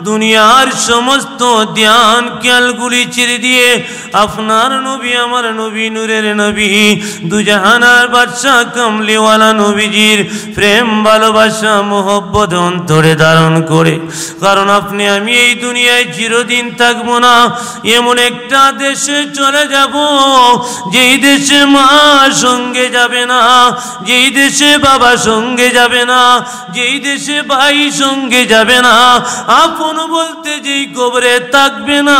দুনিয়ার সমস্ত ধ্যান খেয়ালগুলি ছেড়ে দিয়ে আপনার নবী আমার নবী নূরের নবী দুজাহানার বাদশাহ কামলিওয়ালা নবীজির প্রেম ভালোবাসা মোহব্বত অন্তরে ধারণ করে, কারণ আপনি আমি এই দুনিয়ায় চিরদিন থাকবো না। এমন একটা দেশে চলে যাব যেই দেশে মা সঙ্গে যাবে না, যেই দেশে বাবা সঙ্গে যাবে না, যেই দেশে ভাই সঙ্গে যাবে না, আপন বলতে যেই কবরে থাকবে না,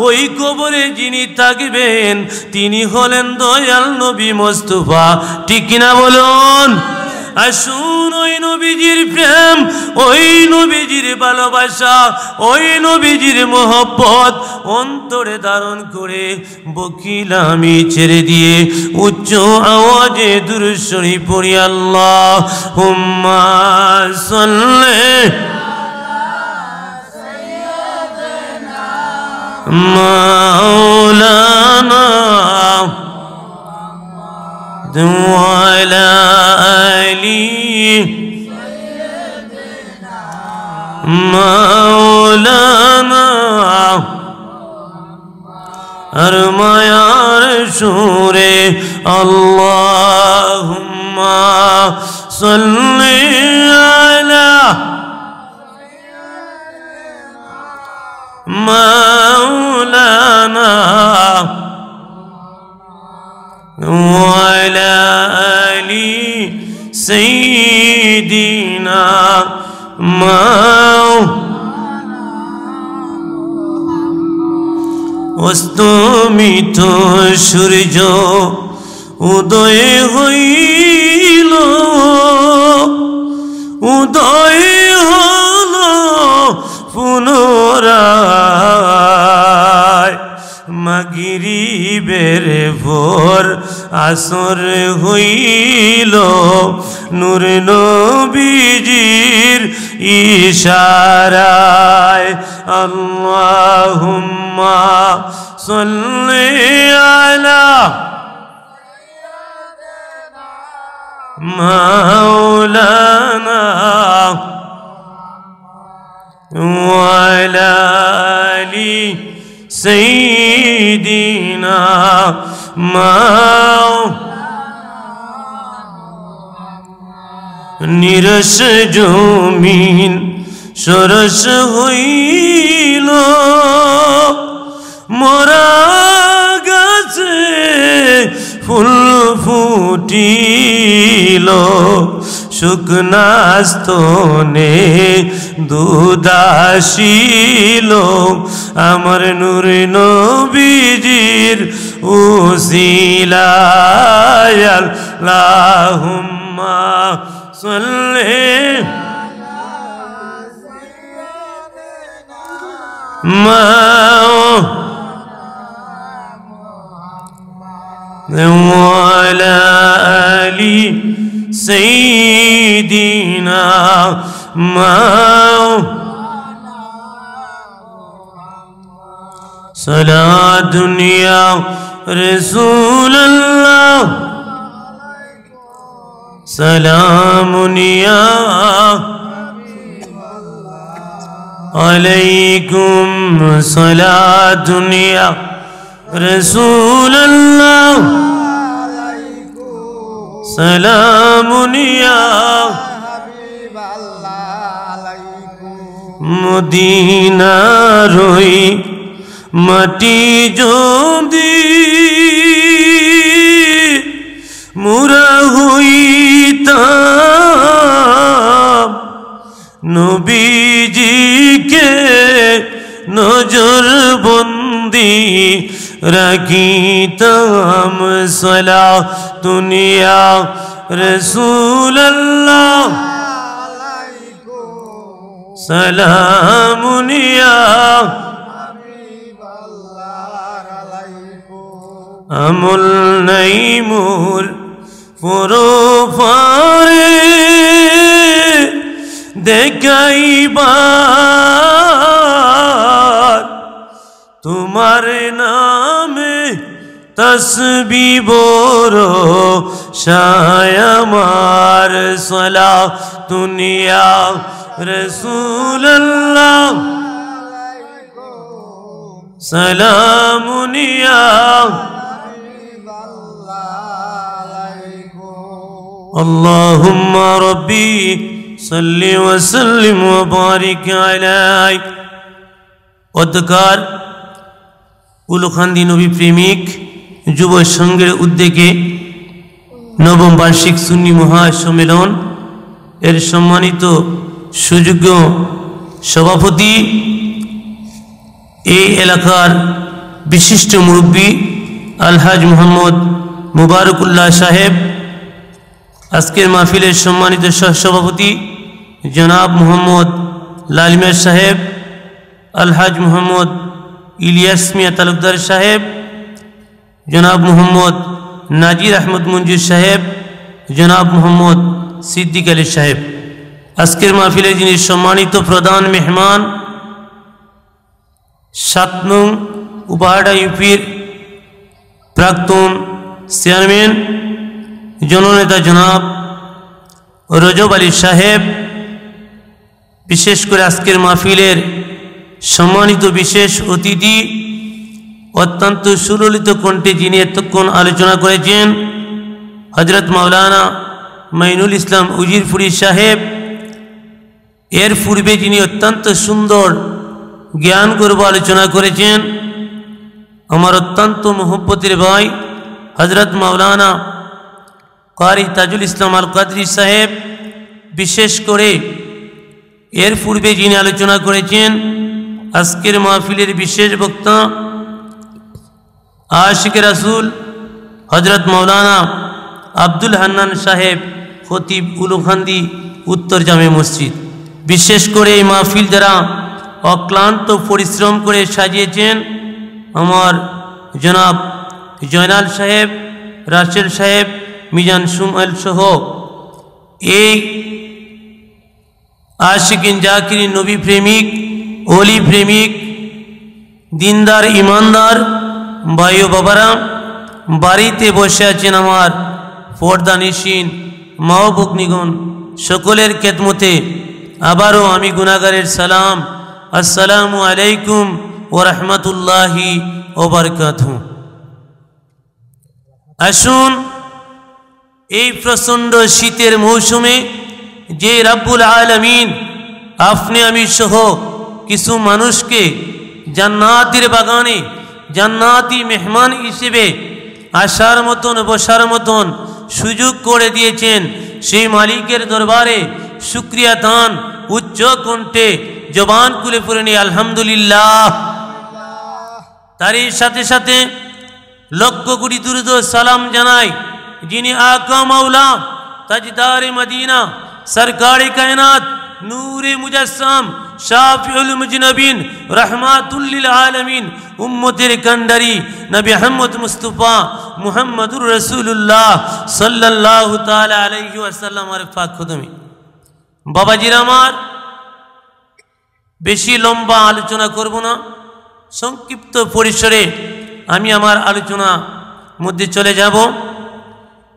ওই কবরে যিনি থাকবেন তিনি হলেন দয়াল নবী মুস্তাফা। ঠিক কিনা বলুন? আসুন ওই নবীজির প্রেম, ওই নবীজির ভালোবাসা, ওই নবীজির মোহব্বত অন্তরে ধারণ করে বকিলামি ছেড়ে দিয়ে উচ্চ আওয়াজে দুরূদ শরীফ পড়ি। আল্লাহুম্মা সাল্লি مولانا وعلى آله مولانا أرميار شوري اللهم صل على مولانا وعلى آل سيدنا অস্তমিত সূর্য উদয় হইল, উদয় হলো পুনরায়, মাগরিবের ভোর আসর হইল, নূর নবীজির ইশারায়। আল্লাহুম্মা সাল্লি আলা মাওলানা وعلى آل سيدنا নিরস জমিন সরস হইল, মরা গাছে ফুল ফুটিল, শুকনা স্তনে দুধ আসিল, আমার নূর নবীজির উসিলায়। আল্লাহুম্মা সাল্লি وعلى آل سيدنا صلاة يا رسول الله سلام يا عليكم صلاة يا رسول الله سلام يا মদিনা রই মাটি যদি মুরা হইতাম, নবীজিকে নজর বন্দি রাখিতাম। সালাতুন ইয়া রাসূলুল্লাহ সালামুন ইয়া আমল নাই মোর পরপারে দেখাইবার, তোমার নামে তসবিহ বড় শায় আমার। সালাতুন ইয়া রাসূলুল্লাহ سلام يا اللهم ربي صل وسلم وبارك عليك অধ্যকার উলুখান্দি নবী প্রেমিক যুব সংঘের উদ্যোগে নবম বার্ষিক সুন্নি মহাসম্মেলন এর সম্মানিত সুযোগ্য সভাপতি এই এলাকার বিশিষ্ট মুরব্বী আলহাজ মোহাম্মদ মুবারকুল্লাহ সাহেব, আজকের মাহফিলের সম্মানিত সহসভাপতি জনাব মোহাম্মদ লালিমের সাহেব, আলহাজ মোহাম্মদ ইলিয়াস মিয়া তালুকদার সাহেব, জনাব মোহাম্মদ নাজির আহমদ মঞ্জুর সাহেব, জনাব মোহাম্মদ সিদ্দিক আলী সাহেব। আজকের মাহফিলে যিনি সম্মানিত প্রধান মেহমান ৭ নং উপাহাড়া ইউপির প্রাক্তন চেয়ারম্যান জননেতা জনাব রজব আলী সাহেব, বিশেষ করে আজকের মাহফিলের সম্মানিত বিশেষ অতিথি অত্যন্ত সুললিত কণ্ঠে যিনি এতক্ষণ আলোচনা করেছেন হযরত মাওলানা মাইনুল ইসলাম উজিরপুরি সাহেব, এর পূর্বে যিনি অত্যন্ত সুন্দর জ্ঞান গর্ব আলোচনা করেছেন আমার অত্যন্ত মোহব্বতের ভাই হযরত মাওলানা কারি তাজুল ইসলাম আল কাদরি সাহেব, বিশেষ করে এর পূর্বে যিনি আলোচনা করেছেন আজকের মাহফিলের বিশেষ বক্তা আশিক রাসূল হযরত মাওলানা আব্দুল হান্নান সাহেব, খতিব উলুখান্দি উত্তর জামে মসজিদ। বিশেষ করে এই মাহফিল যারা অক্লান্ত পরিশ্রম করে সাজিয়েছেন আমার জনাব জয়নাল সাহেব, রাসেল সাহেব, মিজান সুমাইল সহ এই আশিকিন জাকিরিন নবী প্রেমিক ওলি প্রেমিক দিনদার ইমানদার ভাই ও বাবারা, বাড়িতে বসে আছেন আমার পর্দানিশীন মা ও ভগ্নীগণ, সকলের খেদমতে আবারও আমি গুনাহগারের সালাম, আসসালামু আলাইকুম ওয়া রাহমাতুল্লাহি ওয়া বারাকাতুহু। আসুন এই প্রচণ্ড শীতের মৌসুমে যে রাব্বুল আলামিন আপনি আমি সহ কিছু মানুষকে জান্নাতের বাগানে জান্নাতি মেহমান হিসেবে আসার মতন বসার মতন সুযোগ করে দিয়েছেন, সেই মালিকের দরবারে শুকরিয়া দান উচ্চ কণ্ঠে জবান খুলে পড়ে নিয়ে আলহামদুলিল্লাহ। তারই সাথে সাথে লক্ষ কোটি দুরূদ ও সালাম জানাই যিনি আকা মাওলা তাজদারে মদিনা সরকারে কায়নাত নূরে মুজাসসাম শাফিউল মুজনবিন রহমাতুল লিল আলামিন উম্মতের কান্ডারি নবী মুহাম্মদ মুস্তাফা মুহাম্মদুর রাসূলুল্লাহ সাল্লাল্লাহু তাআলা আলাইহি ওয়াসাল্লাম এর পাক কদমে। বাবাজিরা আমার, বেশি লম্বা আলোচনা করব না, সংক্ষিপ্ত পরিসরে আমি আমার আলোচনা মধ্যে চলে যাব।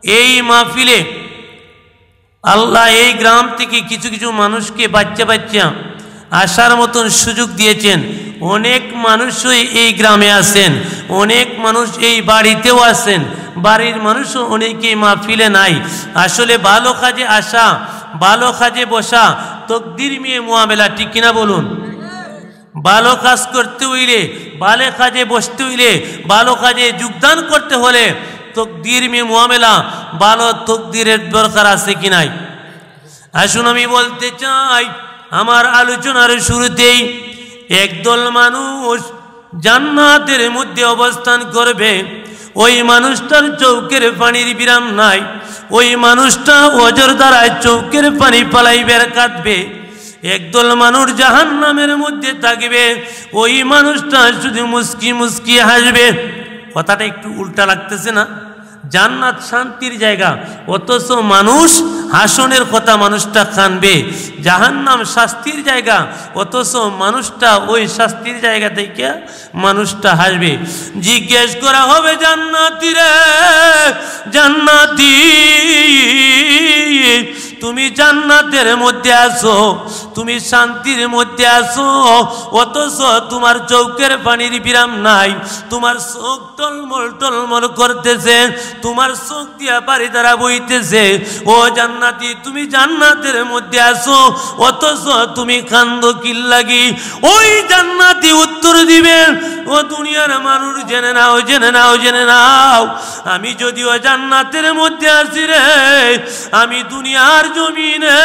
এই মাহফিলে আল্লাহ এই গ্রাম থেকে কিছু কিছু মানুষকে বাচ্চা বাচ্চা আসার মতন সুযোগ দিয়েছেন। অনেক মানুষই এই গ্রামে আসেন, অনেক মানুষ এই বাড়িতেও আসেন, বাড়ির মানুষও অনেকেই মাহফিলে নাই। আসলে ভালো কাজে আসা, ভালো কাজে বসা তকদির নিয়ে মুআমেলা, ঠিক কিনা বলুন? ভালো কাজ করতে হইলে, ভালো কাজে বসতে হইলে, ভালো কাজে যোগদান করতে হলে তকদির মে মুআমেলা, ভালো তকদিরের দরকার আছে কি নাই? আসুন আমি বলতে চাই আমার আলোচনার শুরুতেই, একদল মানুষ জান্নাতের মধ্যে অবস্থান করবে, ওই মানুষটার চৌকের পানির বিরাম নাই, ওই মানুষটা ওজর দ্বারা চৌকের পানি পালাইবার কাঁদবে। একদল মানুষ জাহান্নামের মধ্যে থাকবে, ওই মানুষটা শুধু মুস্কি মুস্কি হাসবে। কথাটা একটু উল্টা লাগতেছে না? জান্নাত শান্তির জায়গা, অথচ মানুষ হাসনের কথা মানুষটা কানবে। জাহান্নাম শাস্তির জায়গা, অথচ মানুষটা ওই শাস্তির জায়গা থেকে মানুষটা হাসবে। জিজ্ঞেস করা হবে জান্নাতি রে জান্নাতি, তুমি জান্নাতের মধ্যে আছো, তুমি শান্তির মধ্যে আছো, অথচ তোমার চোখের পানির বিরাম নাই, তোমার চোখ টলমল টলমল করতেছে, তোমার চোখ দিয়া পানি দ্বারা বইতেছে। ও জান্নাতি, তুমি জান্নাতের মধ্যে আছো, অথচ তুমি কান্দো কি লাগি? ওই জান্নাতি উত্তর দিবেন, ও দুনিয়ার মানুষ জেনে নাও, জেনে নাও, জেনে নাও, আমি যদিও জান্নাতের মধ্যে আছি রে, আমি দুনিয়ার জমিনে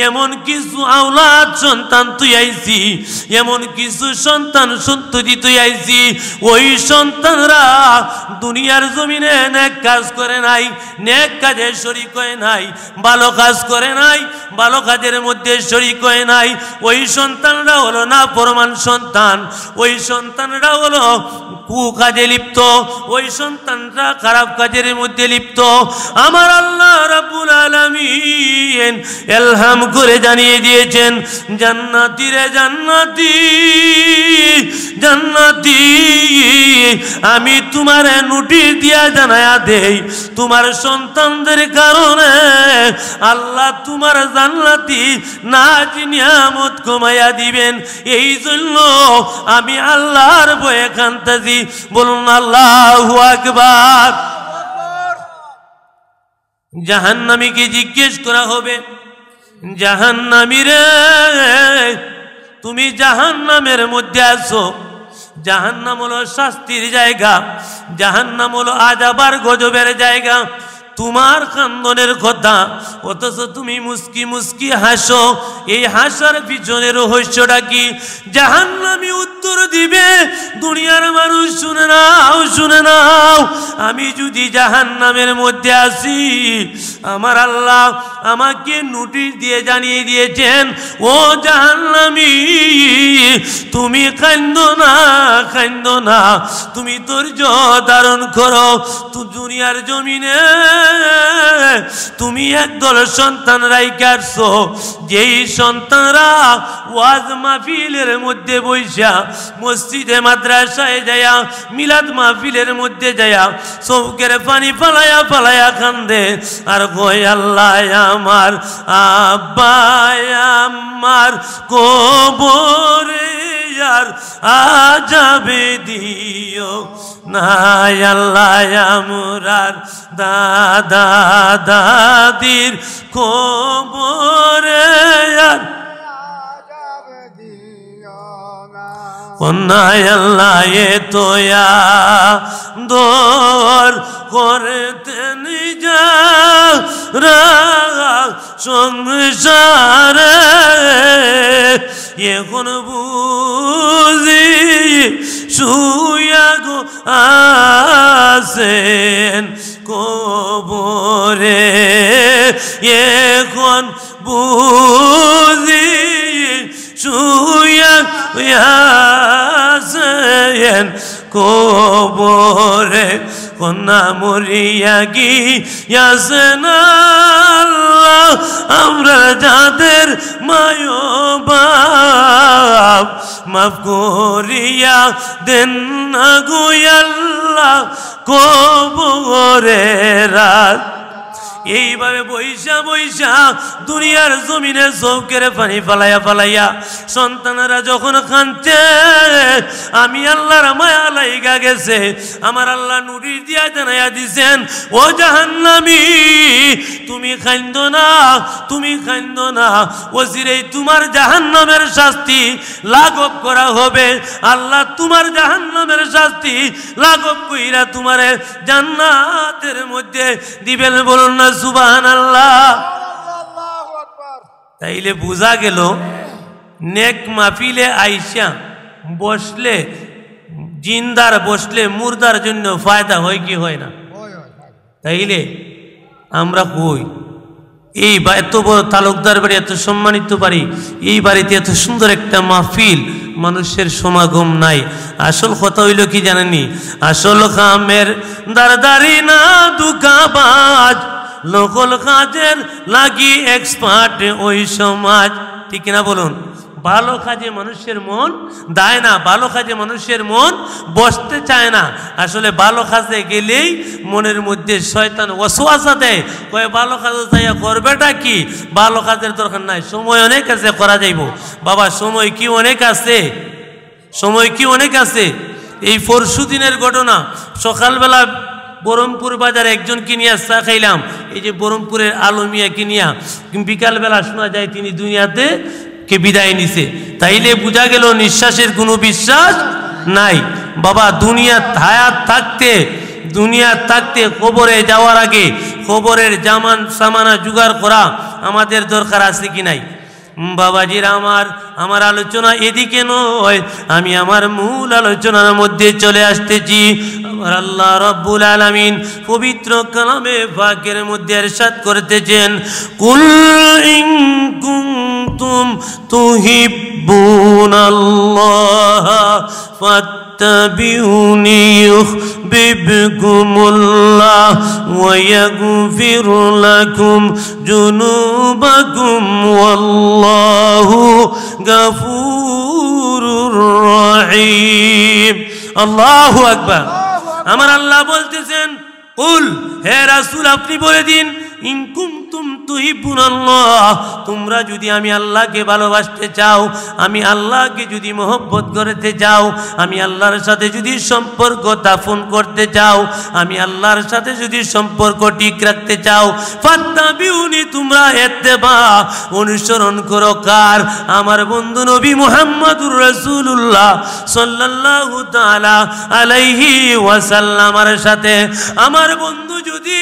এমন কিছু আওলাদ সন্তান তুই আইছি, এমন কিছু সন্তান সন্ততি তুই আইছি, ওই সন্তানরা দুনিয়ার জমিনে নেক কাজ করে নাই, নেক কাজে শরীক হয় নাই, ভালো কাজ করে নাই, ভালো কাজের মধ্যে শরীক হয় নাই। ওই সন্তানরা হলো না ফরমান সন্তান, ওই সন্তানরা হলো কুকাজে লিপ্ত, ওই সন্তানরা খারাপ কাজের মধ্যে লিপ্ত। আমার আল্লাহ রাব্বুল আলামিন ইলহাম করে জানিয়ে দিয়েছেন, জান্নাতি রে জান্নাতি, জান্নাতি, আমি তোমার নোটিশ দিয়া জানায়া দেই, তোমার সন্তানদের কারণে আল্লাহ তোমার জান্নাতি নাজ নিয়ামত কমাইয়া দিবেন। এই জন্য আমি আল্লাহর ভয়ে কাঁদতেছি। বলুন আল্লাহু আকবার। জাহান্নামীকে জিজ্ঞেস করা হবে, জাহান্নামী রে, তুমি জাহান্নামের মধ্যে আছো। জাহান্নাম হলো শাস্তির জায়গা, জাহান্নাম হলো আযাবার গজবের জায়গা। তোমার কান্দনের কথা, অথচ তুমি মুস্কি মুস্কি হাসো। এই হাসার পিছনে রহস্যটা কি? জাহান্নামী উত্তর দিবে, দুনিয়ার মানুষ শুনে নাও, শুনে নাও, আমি যদি জাহান্নামের মধ্যে আসি, আমার আল্লাহ আমাকে নোটিশ দিয়ে জানিয়ে দিয়েছেন, ও জাহান্নামী, তুমি কান্দো না, কান্দো না, তুমি ধৈর্য ধারণ করো। দুনিয়ার জমিনে তুমি একদল সন্তান রাইখা আসছো, যেই সন্তানরা ওয়াজ মাহফিলের মধ্যে বইসা, মসজিদে মাদ্রাসায় যায়া, মিলাদ মাহফিলের মধ্যে যায়া চৌকের পানি ফালায়া ফালায়া কান্দে আর কয়, আল্লাহ আমার আব্বা আমার কবরে আর আযাবে দিও না, আল্লাহ আমরার দাদা দাদির কবরে আর কন্যায় আল্লাহ এ তোয়া দর করতেন যা সংসারে, এখন বুঝি শুয়া গো আসেন কবরে, এখন বুঝি শুয়া আসেন কবরে। কন্যা মরিয়া গিয়াছেন আল্লাহ, আমরা যাদের মায় বাপ মাফ করিয়া দেন না গো আল্লাহ কবরে রাত। এইভাবে বৈশা বৈশা দুনিয়ার জমিনে চৌকের পানি ফালাইয়া ফালাইয়া সন্তানেরা যখন কাঁদছে, আমি আল্লাহর মায়া লাইগা গেছে, আমার আল্লাহ নোটিশ দিয়া জানাইয়া দিছেন, ও জাহান্নামী, তুমি কান্দো না, তুমি কান্দো না, অচিরেই তোমার জাহান্নামের শাস্তি লাঘব করা হবে। আল্লাহ তোমার জাহান্নামের শাস্তি লাঘব কইরা তোমারে জান্নাতের মধ্যে দিবেন। বলুন না সুবহানাল্লাহ। তাইলে বোঝা গেল, নেক মাহফিলে আইসা বসলে, জিন্দার বসলে মুর্দার জন্য ফায়দা হয় কি হয় না? তাইলে আমরা কই, এই এত বড় তালুকদার বাড়ি, এত সম্মানিত বাড়ি, এই বাড়িতে এত সুন্দর একটা মাহফিল, মানুষের সমাগম নাই। আসল কথা হইল কি জানেনি? আসল কামের দারদারি না দুকাবাজ, নকল কাজের লাগি এক্সপার্ট ওই সমাজ। ঠিক না বলুন? ভালো কাজে মানুষের মন দেয় না, ভালো কাজে মানুষের মন বসতে চায় না। আসলে ভালো কাজে গেলেই মনের মধ্যে শয়তান ওয়াসওয়াসা দেয়, কয় ভালো কাজে যাইয়া করবেটা কি, ভালো কাজের দরকার নাই, সময় অনেক আছে, করা যাইব। বাবা সময় কি অনেক আছে, সময় কি অনেক আছে। এই পরশু দিনের ঘটনা, সকালবেলা বরমপুর বাজারে একজন কিনিয়া চা খাইলাম, এই যে বরমপুরের আলমিয়া কিনিয়া, বিকালবেলা শোনা যায় তিনি দুনিয়াতে কে বিদায় নিছে। তাইলে বোঝা গেল নিঃশ্বাসের কোনো বিশ্বাস নাই। বাবা দুনিয়া হায়াত থাকতে, দুনিয়া থাকতে কবরে যাওয়ার আগে কবরের জামান সামানা জোগাড় করা আমাদের দরকার আছে কি নাই? বাবাজিরা আমার আলোচনা এদিকে নয়, আমি আমার মূল আলোচনার মধ্যে চলে আসতেছি। আমার আল্লাহ রাব্বুল আলামিন পবিত্র কালামে পাকের মধ্যে ইরশাদ করতেছেন, কুল ইন কুনতুম তুহিব্বুনাল্লাহ ফাত্তাবিউনি ইউহিব্বুকুমুল্লাহ ওয়া ইয়াগফির লাকুম যুনুবাকুম ওয়াল্লাহু গফুরুর রহিম। আল্লাহু আকবার। আমার আল্লাহ বলতেছেন, কুল, হে রাসূল আপনি বলে দিন, ইন কুনতুম তুহিব্বুনাল্লাহ, তোমরা যদি আমি আল্লাহকে ভালোবাসতে চাও, আমি আল্লাহকে যদি মহব্বত করতে চাও, আমি আল্লাহর সাথে যদি সম্পর্ক স্থাপন করতে চাও, আমি আল্লাহর সাথে যদি সম্পর্ক ঠিক রাখতে চাও, ফাত্তাবিউনি, তোমরা ইত্তেবা অনুসরণ করো কার? আমার বন্ধু নবী মুহাম্মদুর রাসূলুল্লাহ সাল্লাল্লাহু তাআলা আলাইহি ওয়াসাল্লামের সাথে। আমার বন্ধু যদি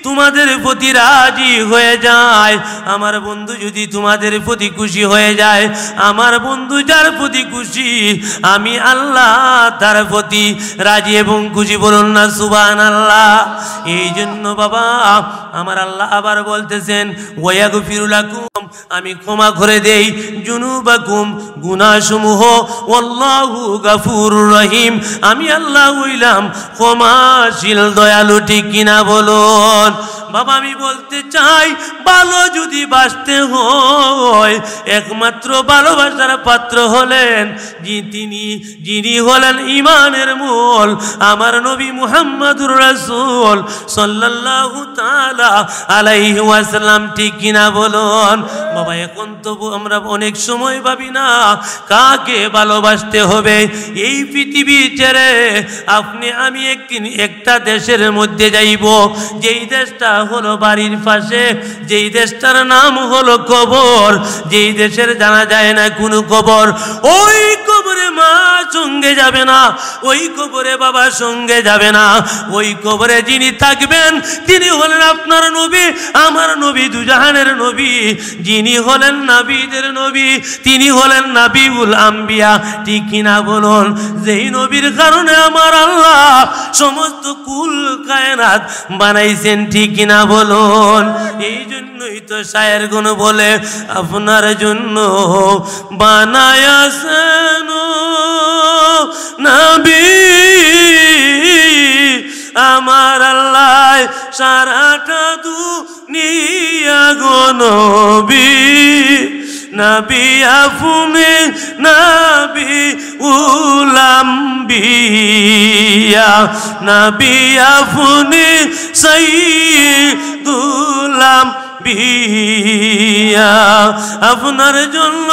তোমাদের প্রতি রাজি হয়ে যায়, আমার বন্ধু যদি তোমাদের প্রতি খুশি হয়ে যায়, আমার বন্ধু যার প্রতি খুশি আমি আল্লাহ তার প্রতি রাজি এবং খুশি, বলুন না সুবহানাল্লাহ। এই জন্য বাবা আমার আল্লাহ আবার বলতেছেন, ওয়াগফিরু লাকুম, আমি ক্ষমা করে দেই, যুনুবাকুম, গুনাহসমূহ, ওয়াল্লাহু গফুরুর রহিম, আমি আল্লাহ হইলাম ক্ষমাশীল দয়ালু, ঠিক কিনা বলুন? বাবা আমি বলতে চাই, ভালো যদি বাসতে হয়, একমাত্র ভালোবাসার পাত্র হলেন যিনি হলেন ইমানের মূল, আমার নবী মুহাম্মদুর রাসূল সাল্লাল্লাহু তাআলা আলাইহি ওয়াসাল্লাম, ঠিক কিনা বলুন? বাবা এখন তো আমরা অনেক সময় ভাবি না কাকে ভালোবাসতে হবে। এই পৃথিবী ছেড়ে আপনি আমি একটা দেশের মধ্যে যাইব, যেই দেশটা হলো বাড়ির পাশে, যেই দেশটার নাম হলো কবর, যেই দেশের জানা যায় না কোনো কবর, ওই কবরে মা সঙ্গে যাবে না, ওই কবরে বাবা সঙ্গে যাবে না, ওই কবরে যিনি থাকবেন তিনি হলেন আপনার নবী, আমার নবী, দুজাহানের নবী, যিনি হলেন নবীদের নবী, তিনি হলেন নবীউল আম্বিয়া, ঠিক কিনা বলুন? যেই নবীর কারণে আমার আল্লাহ সমস্ত কুল কায়নাত বানাইছেন, ঠিক কিনা বলুন? এই জন্যই তো শায়ের গুণ বলে, আপনার জন্য বানায়াছেন নবী আমার আল্লাহ সারাটা দুনিয়া গো নবী, নবী আপনি নবী উলাম্বিয়া, নবী আপনি সাইয়্যিদুল আম্বিয়া, আপনার জন্য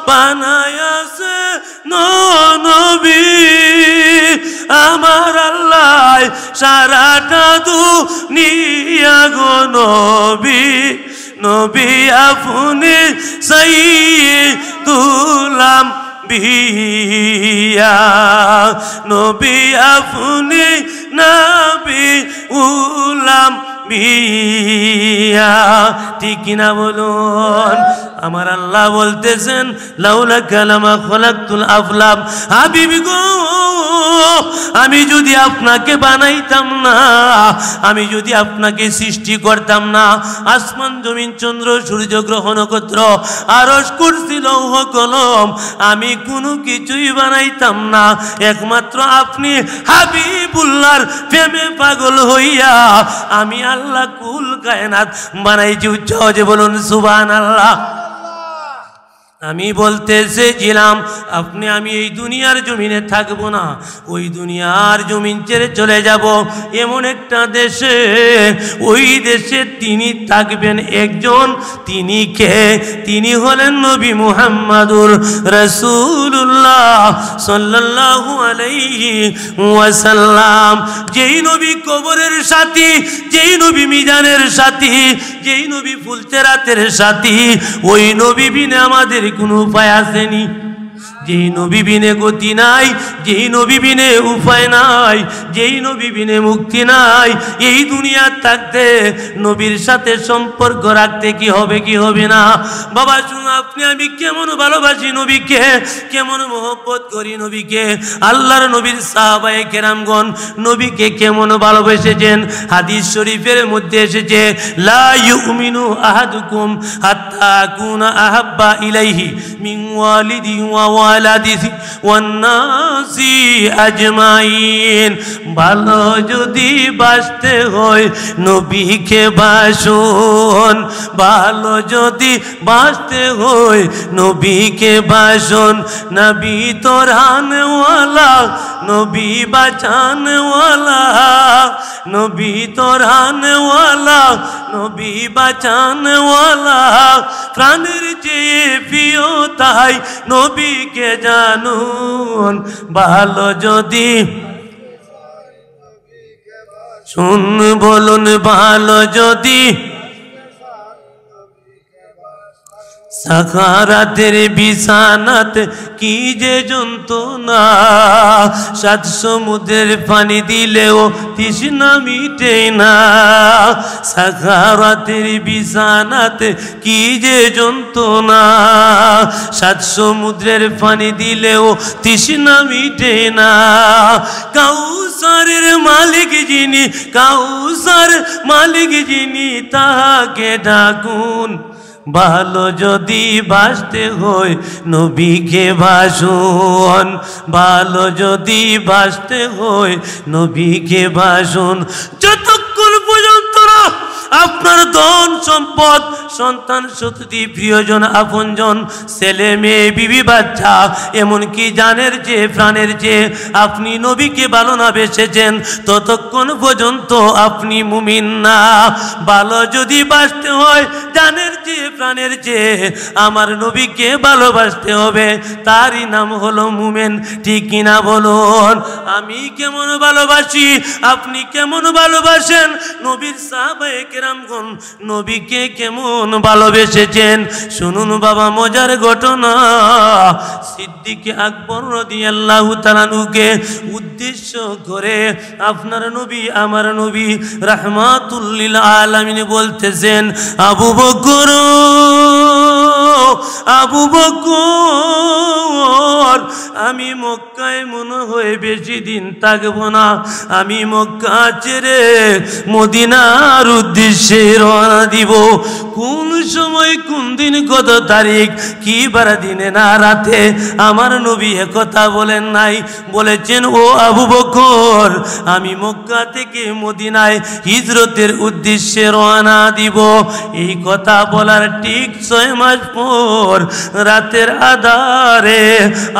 বানায়াছে নবী আমার আল্লাহ সারাটা দুনিয়া গো নবী, নবী আপনি সাইয়্যিদুল আম্বিয়া, নবী আপনি নবী উলাম্বিয়া, ঠিক কিনা বলুন? আমার আল্লাহ বলতেছেন, লাউলা কালামা খলাকতুল আফলাম, হাবিবি গো আমি যদি আপনাকে বানাইতাম না, আমি যদি আপনাকে সৃষ্টি করতাম না, আসমান জমিন চন্দ্র সূর্য গ্রহ নক্ষত্র আরশ কুরসি লৌহ কলম আমি কোনো কিছুই বানাইতাম না, একমাত্র আপনি হাবিবুল্লাহর প্রেমে পাগল হইয়া আমি আল্লাহ কুল কায়নাত বানাইছি। উচ্চ যে বলুন সুবহানাল্লাহ। আমি বলতে চেয়েছিলাম আপনি আমি এই দুনিয়ার জমিনে থাকবো না, ওই দুনিয়ার জমিন ছেড়ে চলে যাব এমন একটা দেশে, ওই দেশে তিনি থাকবেন একজন। তিনি কে? তিনি হলেন নবী মুহাম্মাদুর রাসূলুল্লাহ সাল্লাল্লাহু আলাইহি ওয়াসাল্লাম। যেই নবী কবরের সাথী, যেই নবী মিজানের সাথী, যেই নবী ফুলতেরাতের সাথী, ওই নবী বিনে আমাদের কোনো উপায় আসেনি। যেই নবী বিনে গতি নাই, যেই নবী বিনে উপায় নাই, যেই নবী বিনে মুক্তি নাই। এই দুনিয়া থাকতে নবীর সাথে সম্পর্ক রাখতে কি হবে কি হবে না? বাবা শুনুন, আপনি আমি কেমন ভালোবাসি নবীকে, কেমন মহব্বত করি নবীকে। আল্লাহর নবীর সাহাবায়ে কেরামগণ নবীকে কেমন ভালোবেসেছেন। হাদিস শরীফের মধ্যে এসেছে, লা ইউমিনু আহাদুকুম হাত্তা আকুনা আহাব্বা ইলাইহি মিন ওয়ালিদিহি ওয়া ওয়ালাদিহি ওয়ান নাসি আজমাইন। ভালো যদি বাসতে হয় নবীকে বাসুন, ভালো যদি বাসতে হয় নবীকে বাসুন। নবী তোরানওয়ালা, নবী বাঁচানওয়ালা, নবী তোরানওয়ালা, নবী বাঁচানওয়ালা। প্রাণের চেয়ে প্রিয় তাই নবীকে জানুন। ভালো যদি শুন বলুন, ভালো যদি সাকারাতের বিছানাত কি যে যন্ত্রণা, সাত সমুদ্রের পানি দিলেও তৃষ্ণা মিটে না। সাকারাতের বিছানাত কি যে যন্ত্রণা, সাত সমুদ্রের পানি দিলেও তৃষ্ণা মিটে না। কাউসারের মালিক যিনি, কাউসার মালিক যিনি, তাহাকে ডাকুন। ভালো যদি বাসতে হয় নবীকে বাসুন, ভালো যদি বাসতে হয় নবীকে বাসুন। যতক্ষণ পর্যন্ত আপনার ধন সম্পদ, সন্তান সন্ততি, প্রিয়জন, আপনজন, ছেলে মেয়ে, বিবি বাচ্চা, এমনকি জানের যে প্রাণের যে আপনি নবীকে ভালো না বেসেছেন, ততক্ষণ পর্যন্ত আপনি মুমিন না। ভালো যদি বাসতে হয় জানের যে প্রাণের যে আমার নবীকে ভালোবাসতে হবে, তারই নাম হলো মুমিন। ঠিক কিনা বলুন? আমি কেমন ভালোবাসি, আপনি কেমন ভালোবাসেন? নবীর সাহাবায়ে কেরামগণ নবীকে কেমন ভালোবেসেছেন শুনুন বাবা। মজার ঘটনা, সিদ্দিক আকবর রাদিয়াল্লাহু তাআলা আনহুকে উদ্দেশ্য করে আপনার নবী আমার নবী রাহমাতুল লিল আলামিন বলতেছেন, আবু বকর, আবু বকর, আমি মক্কায় মনে হয় বেশি দিন থাকবো না। আমি মক্কা ছেড়ে মদিনার উদ্দেশ্যে রওনা দিব। কোন সময়, কোন দিন, কত তারিখ, কি বার, দিনে না রাতে আমার নবী একথা বলেন নাই। বলেছেন, ও আবু বকর, আমি মক্কা থেকে মদিনায় হিজরতের উদ্দেশ্যে রওনা দিব। এই কথা বলার ঠিক 6 মাস পর রাতের আধারে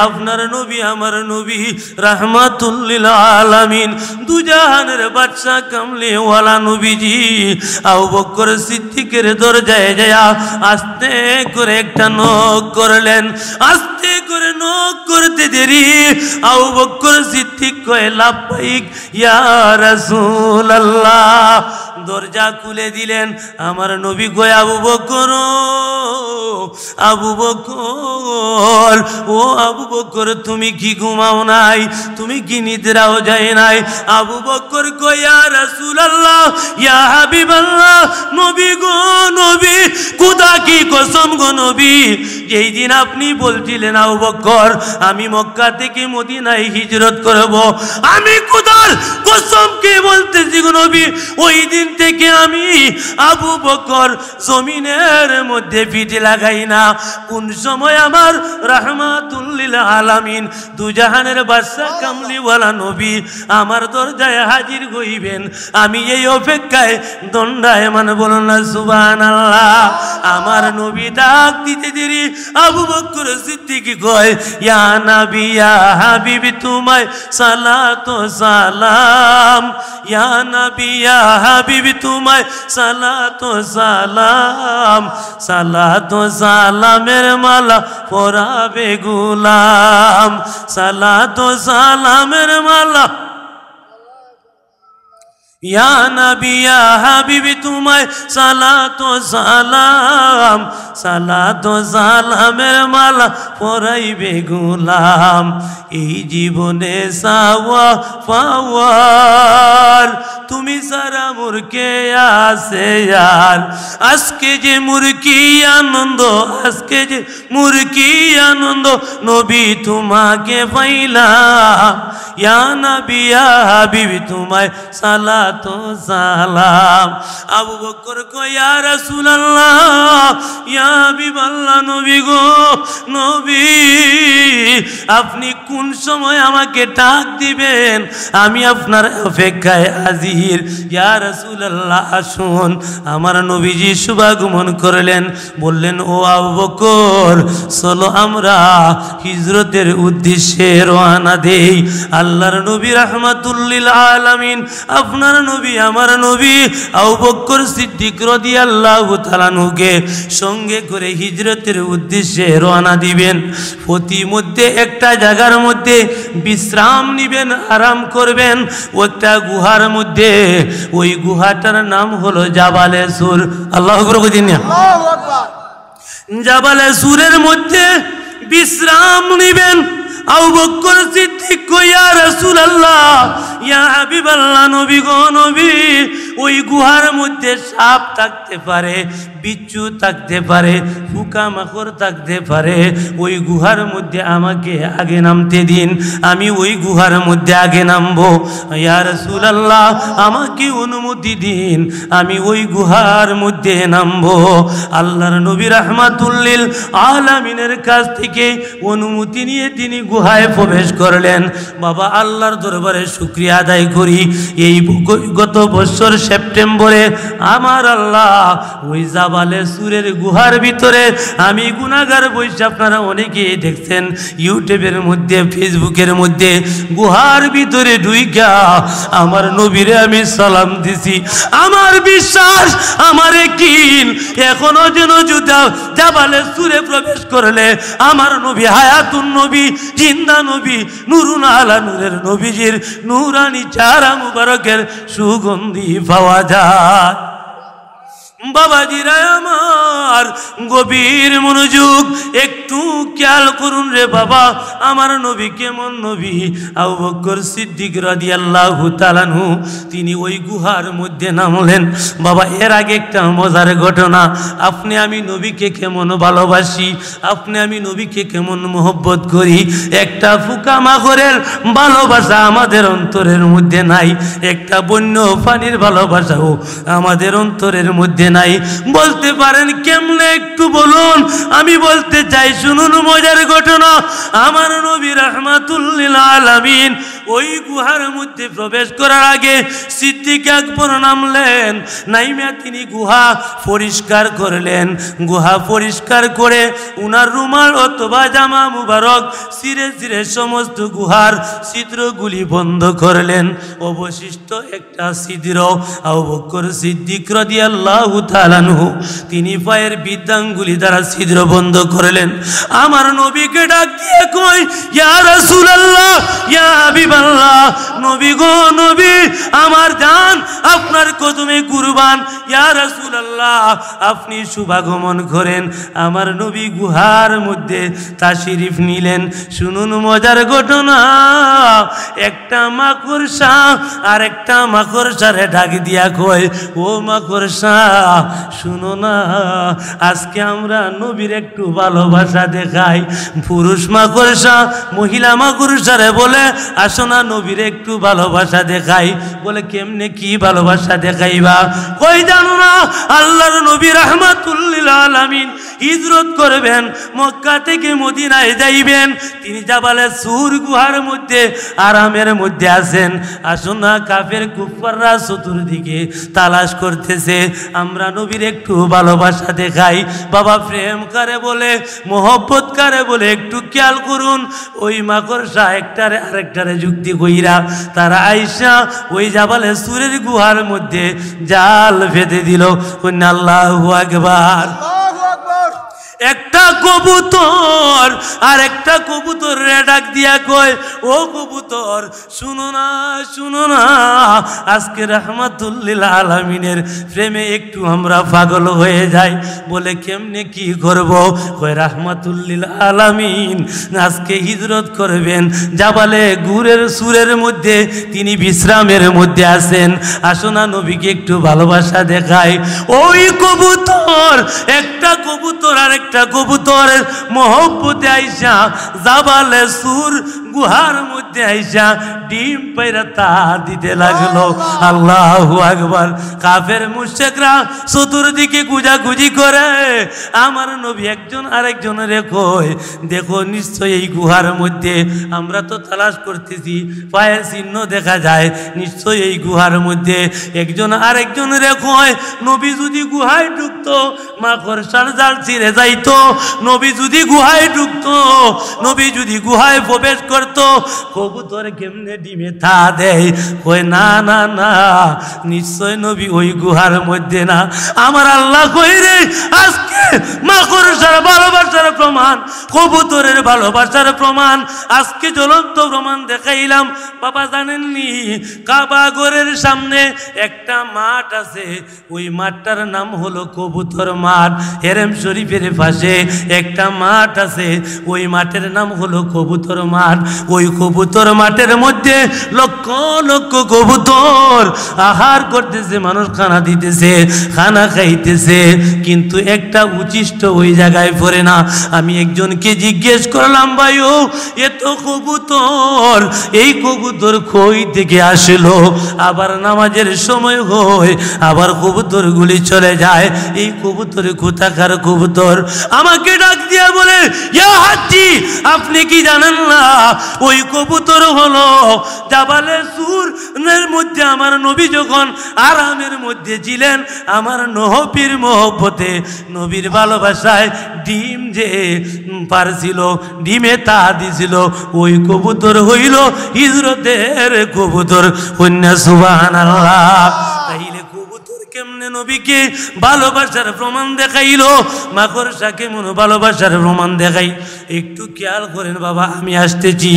আপনার নবী আমার নবী রাহমাতুল লিল আলামিন দুজাহানের বাদশা কামলিওয়ালা নবীজি আবু বকর সিদ্দিকের দরজায় যায় আস্তে করে একটা নক করলেন। আস্তে করে নক করতে দেরি আবু বকর সিদ্দিক কয়, লাব্বাইক ইয়া রাসূলুল্লাহ। দরজা খুলে দিলেন। আমার নবী কয়, আবু বকর, আবু বকর, ও আবু বকর, তুমি কি ঘুমাও নাই? তুমি কি নিদ্রাও যায় নাই? আবু বকর কয়, ইয়া রাসূলুল্লাহ, ইয়া হাবিবাল্লাহ, নবী গো নবী, খোদা কি কসম গো নবী, যেই দিন আপনি বলছিলেন আবু বকর আমি মক্কা থেকে মদিনায় হিজরত করব, আমি খোদার কসম কে বলতেছি গো নবী, ওই দিন দিন থেকে আমি আবু বকর জমিনের মধ্যে পিঠে লাগাই না। কোন সময় আমার রাহমাতুল লিল আলামিন দুজাহানের বাদশা কামলিওয়ালা নবী আমার দরজায় হাজির হইবেন, আমি এই অপেক্ষায় দণ্ডায়মান। বলুন না সুবহানাল্লাহ। আমার নবী ডাক দিতে দেরি আবু বকর সিদ্দিক কয়, ইয়া নবী ইয়া হাবিবি তোমায় সালাত ও সালাম, ইয়া নবী ইয়া হাবিবি তোমায় সালাত ও সালাম, সালাত ও সালামের মালা পরাবে গোলাম, সালাত ও সালামের মালা। ইয়া নবী ইয়া হাবিবি তোমায় সালাত ও সালাম, সালাত ও সালামের মালা পরাইবে গোলাম। এই জীবনে সাওয়া পাওয়ার তুমি সারা মুরকে আছে আর, আজকে যে মুরকি আনন্দ, আজকে যে মুরকি আনন্দ নবী তোমাকে পাইলাম। ইয়া নবী ইয়া হাবিবি তোমায় সালাত ও সালাম। আবু বকর কয়, ইয়া রাসূলুল্লাহ ইয়া হাবিবাল্লাহ, নবী গো নবী আপনি কোন সময় আমাকে ডাক দিবেন, আমি আপনার অপেক্ষায় হাজির। ইয়া রাসূলুল্লাহ আসুন। আমার নবীজি শুভাগমন করলেন, বললেন, ও আবু বকর চলো আমরা হিজরতের উদ্দেশ্যে রওনা দেই। আল্লাহর নবী রাহমাতুল লিল আলামিন আপনার নবী আমার নবী আবু বকর সিদ্দিক রাদিয়াল্লাহু তাআলা আনহুকে সঙ্গে করে হিজরতের উদ্দেশ্যে রওনা দিবেন। প্রতিমধ্যে একটা জায়গার মধ্যে বিশ্রাম নিবেন, আরাম করবেন, একটা গুহার মধ্যে। ওই গুহাটার নাম হলো জাবালে সুর। আল্লাহু আকবার বলেন। জাবালে সুরের মধ্যে বিশ্রাম নিবেন। আবু বকর সিদ্দিক কয়, ইয়া রাসূলুল্লাহ ইয়া হাবিবাল্লাহ, নবী গো নবী ওই গুহার মধ্যে সাপ থাকতে পারে, বিচ্ছু থাকতে পারে, পোকামাকড় থাকতে পারে, ওই গুহার মধ্যে আমাকে আগে নামতে দিন, আমি ওই গুহার মধ্যে আগে নামবো। ইয়া রাসূলুল্লাহ আমাকে অনুমতি দিন, আমি ওই গুহার মধ্যে নামবো। আল্লাহর নবী রাহমাতুল লিল আলামিনের কাছ থেকে অনুমতি নিয়ে তিনি গুহায় প্রবেশ করলেন। বাবা আল্লাহর দরবারে শুকরিয়া আদায় করি, এই গত বছর সেপ্টেম্বরে আমার আল্লাহ ওই জাবালে সুরের গুহার ভিতরে আমি গুনাহগার বৈশা, আপনারা অনেকেই দেখছেন ইউটিউবের মধ্যে ফেসবুকের মধ্যে, গুহার ভিতরে ঢুইকা আমার নবীরে আমি সালাম দিছি। আমার বিশ্বাস, আমার ইয়াকিন এখনো যেন জাবালে সুরে প্রবেশ করলে আমার নবী হায়াতুন নবী, জিন্দা নবী, নূরুন আলা নূরের নবীজির নূরানি চারা মুবারকের সুগন্ধি পাওয়া যায়। বাবাজিরা আমার গভীর মনোযোগ একটু খেয়াল করুন রে বাবা, আমার নবী কেমন নবী। আবু বকর সিদ্দিক রাদিয়াল্লাহু তাআলা আনহু তিনি ওই গুহার মধ্যে নামলেন। বাবা এর আগে একটা মজার ঘটনা, আপনি আমি নবীকে কেমন ভালোবাসি, আপনি আমি নবীকে কেমন মহব্বত করি, একটা পোকামাকড়ের ভালোবাসা আমাদের অন্তরের মধ্যে নাই, একটা বন্য পানির ভালোবাসাও আমাদের অন্তরের মধ্যে নাই। বলতে পারেন কেমনে, একটু বলুন। আমি বলতে চাই, শুনুন মজার ঘটনা। আমার নবী রাহমাতুল লিল আলামিন ওই গুহার মধ্যে প্রবেশ করার আগে সিদ্দিক আকবর নামলেন। নাইমা তিনি গুহা পরিষ্কার করলেন। গুহা পরিষ্কার করে উনার রুমাল অথবা জামা মুবারক ছিঁড়ে ছিঁড়ে সমস্ত গুহার ছিদ্রগুলি বন্ধ করলেন। অবশিষ্ট একটা ছিদ্র আবু বকর সিদ্দিক রাদিয়াল্লাহু তাআলা আনহু তিনি পায়ের বৃদ্ধাঙ্গুলি দ্বারা ছিদ্র বন্ধ করলেন। আমার নবীকে ডাক দিয়ে কই, ইয়া রাসূলুল্লাহ ইয়া হাবিবাল্লাহ, নবী গো নবী আমার জান আপনার কদমে কুরবান। ইয়া রাসূলুল্লাহ আপনি শুভাগমন করেন। আমার নবী গুহার মধ্যে তাশরিফ নিলেন। শুনুন মজার ঘটনা, একটা মাকড়সা আর একটা মাকড়সারে ডাক দিয়া কয়, ও মাকড়সা শুনো না, আজকে আমরা নবীর একটু ভালোবাসা দেখাই। পুরুষ মাকড়সা মহিলা মাকড়সারে করে বলে আসো না নবীর একটু ভালোবাসা দেখাই। বলে কেমনে কি ভালোবাসা দেখাইবা? কই জানো না আল্লাহর নবী রাহমাতুল লিল আলামিন হিজরত করবেন, মক্কা থেকে মদিনায় যাইবেন, তিনি জাবালে সুর গুহার মধ্যে আরামের মধ্যে আছেন। আসুন না কাফের কুফাররা চতুর্দিকে তালাশ করতেছে, আমরা নবীর একটু ভালোবাসা দেখাই। বাবা প্রেম কারে বলে, মোহব্বত কারে বলে একটু খেয়াল করুন। ওই মাকড়সা একটারে আরেকটারে যুক্তি কইরা তারা আইসা ওই জাবালে সুরের গুহার মধ্যে জাল বেঁধে দিল। আল্লাহু আকবার। একটা কবুতর আর একটা কবুতর ডাক দিয়া কয়, ও কবুতর শুনো না, শুনো না, আজকে রাহমাতুল লিল আলামিনের প্রেমে একটু আমরা পাগল হয়ে যাই। বলে কেমনে কি করব? কয় রাহমাতুল লিল আলামিন আজকে হিজরত করবেন, জাবালে গুরের সুরের মধ্যে তিনি বিশ্রামের মধ্যে আছেন। আসো না নবীকে একটু ভালোবাসা দেখায়। ওই কবুতর একটা কবুতর আর একটা কবুতরের মোহব্বতে আইসা জাবালে সুর গুহার মধ্যে আইসা ডিম পাইরা তা দিতে লাগলো। আল্লাহু আকবার। কাফের মুশরিকরা চতুর্দিকে গুজাগুজি করে, আমার নবী একজন আরেকজনের কয়, দেখো নিশ্চয়ই এই গুহার মধ্যে আমরা তো তালাশ করতেছি, পায়ের চিহ্ন দেখা যায়, নিশ্চয়ই এই গুহার মধ্যে। একজন আরেকজনের কয়, নবী যদি গুহায় ঢুকতো মাকড়সার জাল ছিঁড়ে যাইতো, নবী যদি গুহায় ঢুকতো, নবী যদি গুহায় প্রবেশ করতো, কবুতর কেমনে ডিমে তা দেয়? কই না না না, নিশ্চয় নবী ওই গুহার মধ্যে না। আমার আল্লাহ কই রে, আজকে মাকড়সার ভালোবাসার প্রমাণ, কবুতরের ভালোবাসার প্রমাণ, আজকে জ্বলন্ত প্রমাণ দেখাইলাম। বাবা জানেননি কাবা ঘরের সামনে একটা মাঠ আছে, ওই মাঠটার নাম হলো কবুতর মাঠ। হেরেম শরীফের পাশে একটা মাঠ আছে, ওই মাঠের নাম হলো কবুতর মাঠ। ওই কবুতর মাঠের মধ্যে লক্ষ লক্ষ কবুতর আহার করতেছে, মানুষ খানা দিতেছে, খানা খাইতেছে, কিন্তু একটা উচিষ্ট ওই জায়গায় পড়ে না। আমি একজনকে জিজ্ঞেস করলাম, ভাইও এত কবুতর, এই কবুতর কই থেকে আসলো? আবার নামাজের সময় হয়, আবার কবুতরগুলি চলে যায়, এই কবুতর কোথাকার কবুতর? আমাকে ডাক দিয়ে বলে, ইয়া হাজ্জি আপনি কি জানেন না ওই কবুতর হলো জাবালে সুরের মধ্যে আমার নবী যখন আরামের মধ্যে ছিলেন, আমার নবীর মহব্বতে, নবীর ভালোবাসায় ডিম যে পারছিল, ডিমে তা দিছিল, ওই কবুতর হইল হিজরতের কবুতর। কন্যা সুবহানাল্লাহ। তাইলে কবুতর কেমনে নবীকে ভালোবাসার প্রমাণ দেখাইলো, মাকড়সা কেমন ভালোবাসার প্রমাণ দেখাই? একটু খেয়াল করেন বাবা, আমি আসতেছি।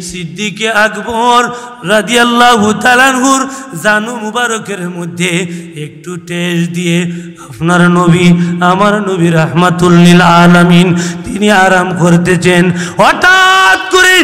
সিদ্দিকে আকবর রাদিয়াল্লাহু তাআলা আনহুর জানু মুবারকের মধ্যে একটু টেস্ট দিয়ে আপনার নবী, আমার নবী রাহমাতুল লিল আলামিন তিনি আরাম করতেছেন। হঠাৎ করে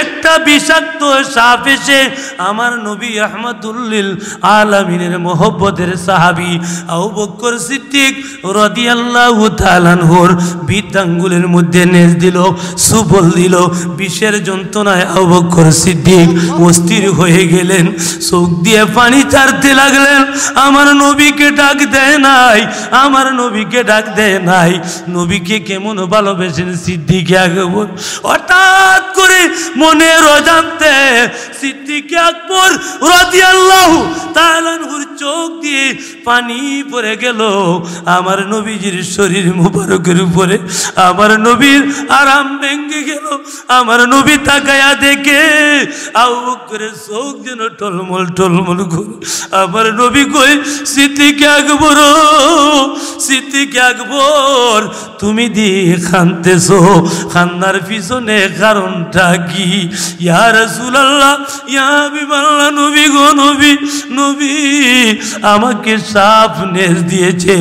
একটা বিষাক্ত সাপ এসে আমার নবী রাহমাতুল লিল আলামিনের মহব্বতের সাহাবী আবু বকর সিদ্দিক রাদিয়াল্লাহু তাআলা আনহুর বৃদ্ধাঙ্গুলের মধ্যে নেজ দিল, সুবল দিল। বিষের যন্ত্রণায় আবু বকর সিদ্দিক অস্থির হয়ে গেলেন, চোখ দিয়ে পানি ছাড়তে লাগলেন। আমার নবীকে ডাক দেয় নাই, আমার নবীকে ডাক দেয় নাই। নবীকে কেমন ভালোবেসেন সিদ্দিক আকবর। হঠাৎ করে মনের অজান্তে সিদ্দিক আকবর রাদিয়াল্লাহু তাআলা আনহুর চোখ দিয়ে পানি পড়ে গেল আমার নবীজির শরীর মুবারকের উপরে। আমার নবীর আরাম ভেঙে গেল। আমার নবী তাকায়া দেখে আবু বকরের চোখ যেন টলমল টলমল করে। আমার নবী কই, সিদ্দিক আকবর, সিদ্দিক আকবর তুমি দিয়ে কাঁদতেছো, কান্নার পিছনে কারণটা কি? ইয়া রাসূলুল্লাহ, ইয়া হাবিবাল্লাহ, নবী গো নবী, নবী আমাকে সাপ নেজ দিয়েছে,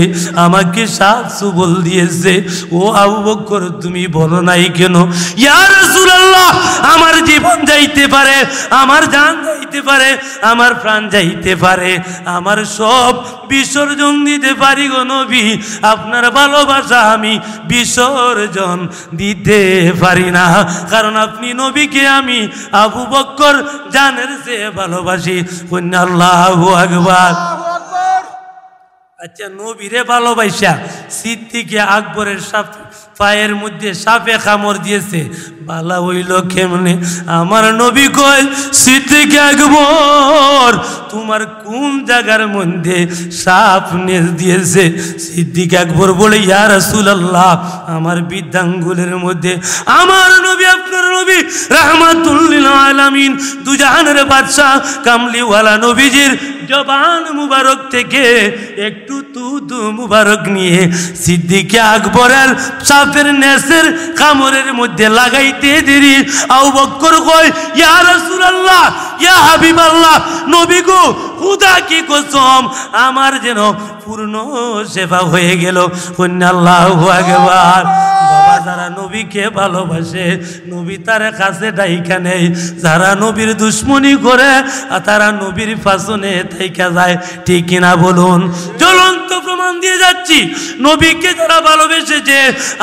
আমাকে সাপ সুবল দিয়েছে। ও আবু বকর তুমি বলো নাই কেন? ইয়া রাসূলুল্লাহ আমার জীবন যাই যাইতে পারে, আমার জান যাইতে পারে, আমার প্রাণ যাইতে পারে, আমার সব বিসর্জন দিতে পারি গো নবী, আপনার ভালোবাসা আমি বিসর্জন দিতে পারি না। কারণ আপনি নবীকে আমি আবু বকর জানের চেয়ে ভালোবাসি। আল্লাহু আকবার। আচ্ছা, নবীরে ভালোবাসা সিদ্দিকে আকবরের পায়ের মধ্যে সাপে কামড় দিয়েছে, বালা হইল কেমনে? আমার নবী কয়, সিদ্দিকে আকবর তোমার কোন জায়গার মধ্যে সাপ নেজ দিয়েছে? সিদ্দিক আকবর বলে, ইয়া রাসূলুল্লাহ, আমার বৃদ্ধাঙ্গুলের মধ্যে। আমার নবী, আপনার নবী রাহমাতুল লিল আলামিন, দুজাহানের বাদশাহ কামলিওয়ালা নবীজির জবান মুবারক থেকে একটু দুধ মুবারক নিয়ে সিদ্দিক আকবরের সাপের নেসের কামড়ের মধ্যে লাগাইতে দেরি আবু বকর কয়, ইয়া রাসূলুল্লাহ, ইয়া হাবিবাল্লাহ, নবী গো, খুদা কি কসম, আমার যেন পূর্ণ সেবা হয়ে গেল। আল্লাহু আকবার। বাবা, যারা নবীকে ভালোবাসে নবী তার কাছে ডাইকা নেই, যারা নবীর দুশ্মনী করে তারা নবীর পাশনে থাইকা যায়, ঠিক কিনা বলুন? জ্বলন্ত প্রমাণ দিয়ে যাচ্ছি, নবীকে যারা ভালোবেসেছে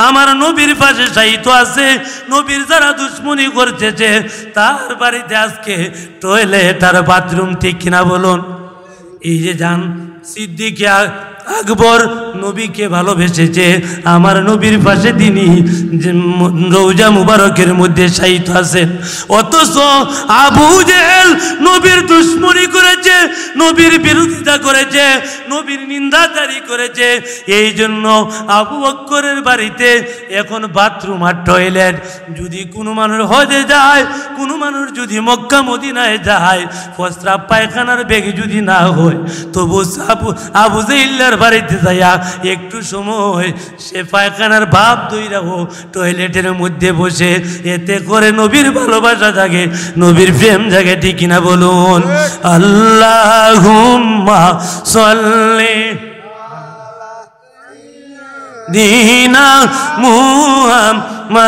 আমার নবীর পাশে সাহিত্য আছে, নবীর যারা দুশ্মনী করতেছে তার বাড়িতে আজকে টয়লেট আর বাথরুম, ঠিক কিনা বলুন? এই যে যান, সিদ্দিক আকবর নবীকে ভালোবেসেছে, আমার নবীর পাশে তিনি রওজা মুবারকের মধ্যে শায়িত আছেন। অথচ আবু জেহেল নবীর দুশমনি করেছে, নবীর বিরোধিতা করেছে, নবীর নিন্দাকারী করেছে। এই জন্য আবু বকরের বাড়িতে এখন বাথরুম আর টয়লেট। যদি কোনো মানুষ হজে যায়, কোনো মানুষ যদি মক্কা মদিনায় যায়, প্রস্রাব পায়খানার বেগ যদি না হয়, তবু আবু জেহেলের বাড়িতে যাইয়া একটু সময় সে পায়খানার ভাব দইরা ও টয়লেটের মধ্যে বসে, এতে করে নবীর ভালোবাসা জাগে, নবীর প্রেম জাগে, ঠিক কিনা বলুন? আল্লাহুম্মা সাল্লি দিনা মুহাম্মাদনা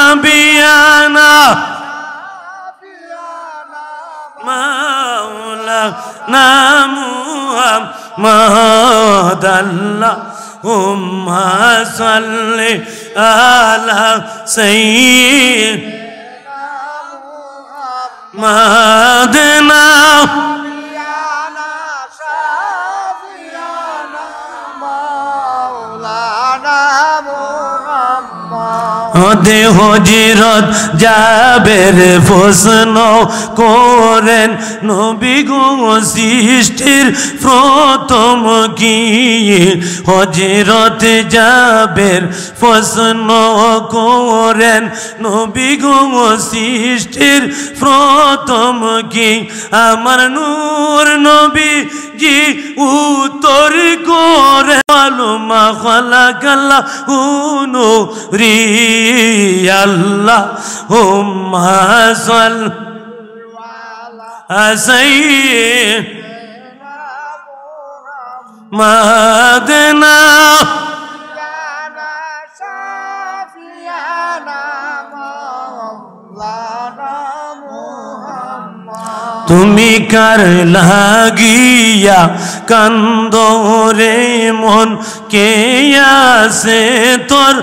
আবিয়ানা মাওলানা মুহাম্মাদ, আল্লাহুম্মা সাল্লি আলা সাইয়্যিদিনা মুহাম্মাদনা দে হযরত জাবের প্রশ্ন করেন, নবী গো সৃষ্টির প্রথম কি? হযরত জাবের প্রশ্ন করেন, নবী গো সৃষ্টির প্রথম কি? আমার নূর নবী জি উত্তর করে, মালুমা খালাকাল্লাহু নূরি আল্লাহুম্মা সাল্লি আলা সাইয়্যিদিনা মুহাম্মাদনা তুমি কার লাগিয়া কান্দো রে মন, কে আছে তোর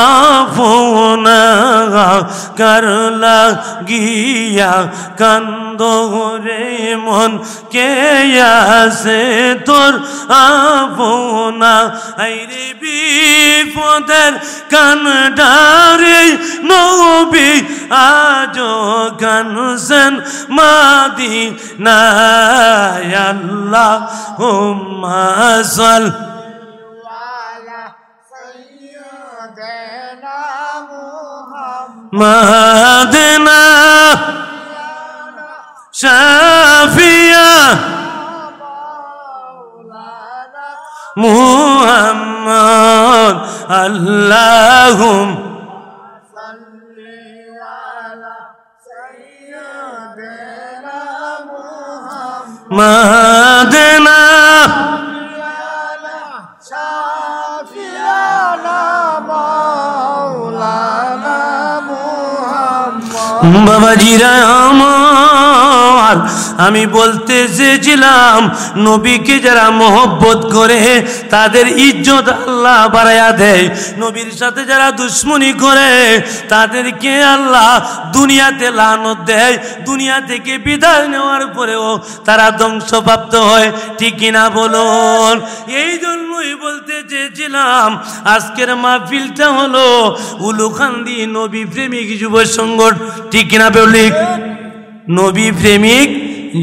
আপনা? কার লাগিয়া কান্দো রে মন, কে আছে তোর আপনা? আইরে বিপদের কান্ডারে নবী আজ কানছেন মাদিনায়, আল্লাহুম্মা সাল্লি আলা সাইয়্যিদিনা মুহাম্মাদনা শাফিয়া মুহাম্মদ, আল্লাহুম্মা মাদনা শাফিয়ানা মাওলানা মুহাম্মদ। বাবাজিরা আমার, আমি বলতে চেয়েছিলাম নবীকে যারা মহব্বত করে তাদের ইজ্জত আল্লাহ বাড়ায়া দেয়, নবীর সাথে যারা দুশ্মনী করে তাদেরকে আল্লাহ দুনিয়াতে লানত দেয়, দুনিয়া থেকে বিদায় নেওয়ার পরেও তারা ধ্বংসপ্রাপ্ত হয়। ঠিক কিনা বলুন? এই জন্যই বলতে চেয়েছিলাম আজকের মাহফিলটা হলো উলুখান্দি নবী প্রেমিক যুব সংগঠন। ঠিক কিনা বলি? নবী প্রেমিক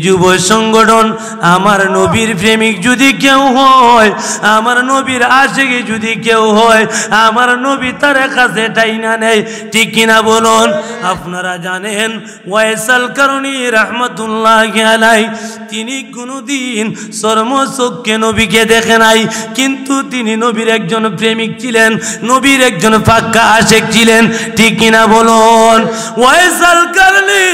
যুব সংগঠন। আমার নবীর প্রেমিক যদি কেউ হয়, আমার নবীর আশিক যদি কেউ হয়, আমার নবী তার কাছে টাইনা নেয়। ঠিক কিনা বলুন? আপনারা জানেন ওয়াইসাল কারণী রাহমাতুল্লাহি আলাইহি তিনি কোনোদিন চর্মচক্ষে নবীকে দেখে নাই, কিন্তু তিনি নবীর একজন প্রেমিক ছিলেন, নবীর একজন পাক্কা আশিক ছিলেন। ঠিক কিনা বলুন? ওয়াইসাল কারণী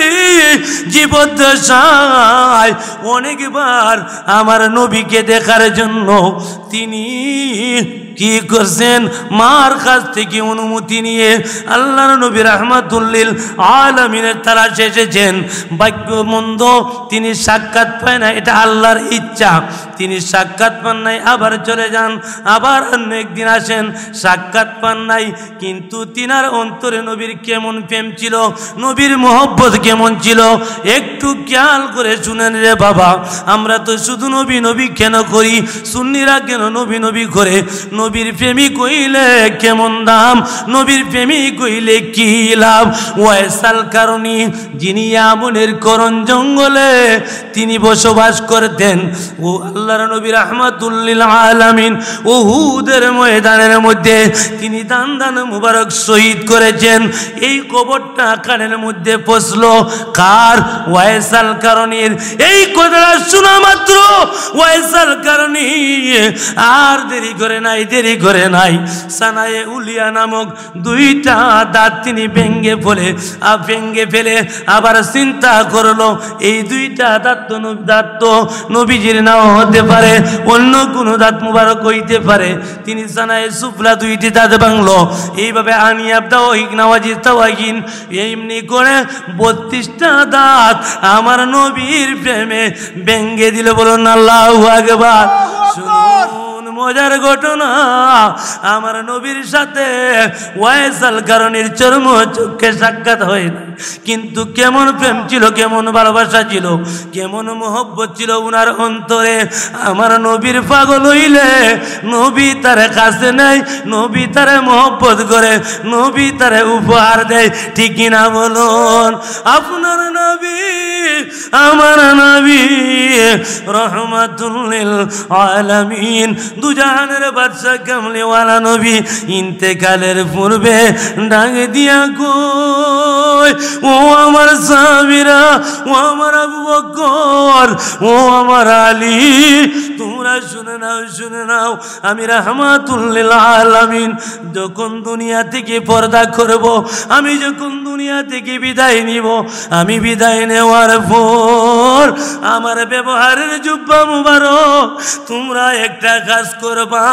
জীবদ্দশায় অনেকবার আমার নবীকে দেখার জন্য তিনি কি করছেন, মার কাছ থেকে অনুমতি নিয়ে আল্লাহর নবী রাহমাতুল্লিল আলামিনের তালাশে এসেছেন। ভাগ্য মন্দ তিনি সাক্ষাৎ পায় না, এটা আল্লাহর ইচ্ছা। তিনি সাক্ষাৎ পান নাই, আবার চলে যান, আবার অন্য একদিন আসেন, সাক্ষাৎ পান নাই। কিন্তু তিনার অন্তরে নবীর কেমন প্রেম ছিল, নবীর মহব্বত কেমন ছিল, একটু খেয়াল করে শুনেন রে বাবা। আমরা তো শুধু নবী নবী কেন করি, সুন্নিরা কেন নবী নবী করে? নবীর প্রেমিক হইলে কেমন দাম, নবীর প্রেমিক হইলে কি লাভ? ওয়াইসাল কারণী যিনি ইয়ামনের করণ জঙ্গলে তিনি বসবাস করতেন, ও আল্লাহর নবী রাহমাতুল্লিল আলামিন উহুদের ময়দানের মধ্যে তিনি দান দান মুবারক শহীদ করেছেন। এই কবরটা কানের মধ্যে পৌঁছলো কার? ওয়াইসাল কারণীর। এই কথাটা শোনা মাত্র ওয়াইসাল কারণী আর দেরি করে নাই, দেরি করে নাই, সানায়ে উলিয়া নামক দুইটা দাঁত তিনি ভেঙ্গে ফেলে আবার চিন্তা করলো এই দুইটা দাঁত তো নবীজির নাও হতে পারে, অন্য কোনো দাঁত মুবারক হইতে পারে। তিনি সানায়ে সুফলা দুইটি দাঁত ভাঙলো। এইভাবে আনিয়াব তাওহিক নওয়াজির তাওয়াহিন এমনি করে 32টা দাঁত আমার নবীর প্রেমে ভেঙ্গে দিল। বলুন আল্লাহু আকবার। শুনুন মজার ঘটনা, আমার নবীর সাথে ওয়াইসাল কারণীর চর্ম চোখে সাক্ষাৎ হয় না, কিন্তু কেমন প্রেম ছিল, কেমন ভালোবাসা ছিল, কেমন মহব্বত ছিল উনার অন্তরে। আমার নবীর পাগল হইলে নবী তার কাছে নেয়, নবী তারে মহব্বত করে, নবী তারে উপহার দেয়। ঠিক কিনা বলুন? আপনার নবী আমার নবী রহমাতুল্লিল আলামিন দুজাহানের বাদশা কামলিওয়ালা নবী ইন্তেকালের পূর্বে ডাক দিয়া কই, ও আমার সাহাবীরা, ও আমার আবু বকর, ও আমার আলী, তোমরা শুনে নাও, শুনে নাও। আমি রাহমাতুল্লিল আলামিন যখন দুনিয়া থেকে পর্দা করব, আমি যখন দুনিয়া থেকে বিদায় নিব, আমি বিদায় নেওয়ার পর আমার ব্যবহারের জুব্বা মুবারক তোমরা একটা কাজ করবা,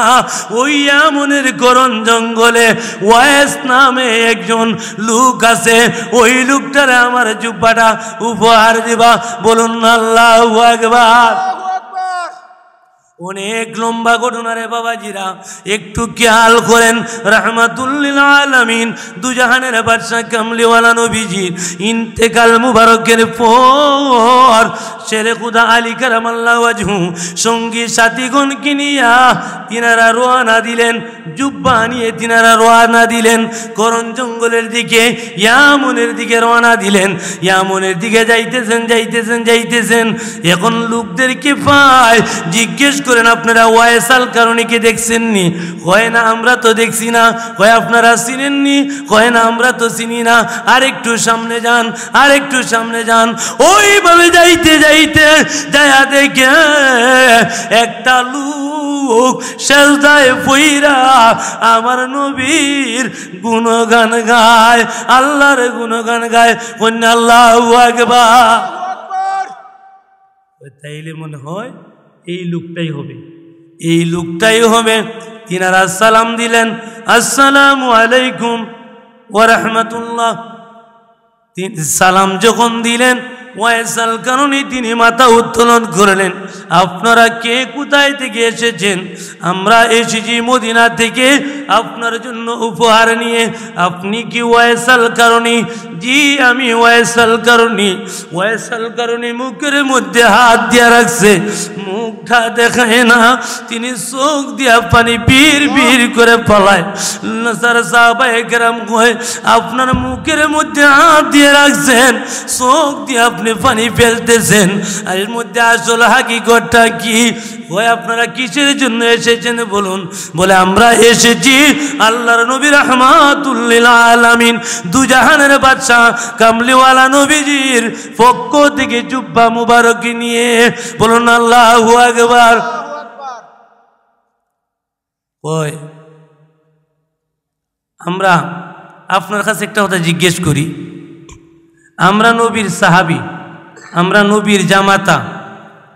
ওই ইয়ামনের করণ জঙ্গলে ওয়াইস নামে একজন লোক আছে, ওই লোকটারে আমার জুব্বাটা উপহার দিবা। বলুন আল্লাহু আকবার। অনেক লম্বা ঘটনা রে বাবাজিরা, একটু খেয়াল করেন। রাহমাতুল্লিল আলামিন দুজাহানের বাদশা কামলিওয়ালা নবীজির ইন্তেকাল মুবারকের পর শেরে খুদা আলী কারামাল্লাহু ওয়াজহু সঙ্গী সাথীগণকে নিয়া তিনারা রওনা দিলেন, জুব্বা নিয়ে তিনারা রওনা দিলেন করণ জঙ্গলের দিকে, ইয়ামনের দিকে রওনা দিলেন। ইয়ামনের দিকে যাইতেছেন। এখন লোকদেরকে পায়, জিজ্ঞেস করেন আপনারা ওয়াইসাল কারণীকে দেখছেননি? কয় না আমরা তো দেখছি না। কয় আপনারা চিনেননি? কয় না আমরা তো চিনি না। আরেকটু সামনে যান, আরেকটু সামনে যান। ওইভাবে যাইতে যায়া দেখে একটা লোক সেজদায় পইরা আমার নবীর গুণগান গায়, আল্লাহর গুণগান গায়। কন্যা আল্লাহু আকবার। তাইলে মনে হয় এই লোকটাই হবে, এই লোকটাই হবে। তিনারা সালাম দিলেন, আসসালামু আলাইকুম ওয়া রাহমাতুল্লাহ। তিনি সালাম যখন দিলেন ওয়াইসাল কারণে তিনি মাথা উত্তোলন করলেন, আপনারা কে কোথায় থেকে এসেছেন? আমরা এসেছি মদিনা থেকে আপনার জন্য উপহার নিয়ে। আপনি কি ওয়াইসাল কারণী? জি আমি ওয়াইসাল কারণী। ওয়াইসাল কারণী মুখের মধ্যে হাত দিয়ে রাখছে, মুখটা দেখায় না, তিনি চোখ দিয়া পানি বীর বীর করে পালায়। স্যার সাহাবায়ে কেরাম কয় আপনার মুখের মধ্যে হাত দিয়ে রাখছেন, চোখ দিয়ে আপনি পানি ফেলতেছেন, আর এর মধ্যে আসল হাকিকতটা কি? ওই আপনারা কিসের জন্য এসেছেন বলুন? বলে আমরা এসেছি আল্লাহর নবী রাহমাতুল লিল আলামিন দুজাহানের বাদশা কামলিওয়ালা নবীজির পক্ষ থেকে জুব্বা মুবারক নিয়ে। বলুন আল্লাহু আকবার। ওই আমরা আপনার কাছে একটা কথা জিজ্ঞেস করি, আমরা নবীর সাহাবী, আমরা নবীর জামাতা,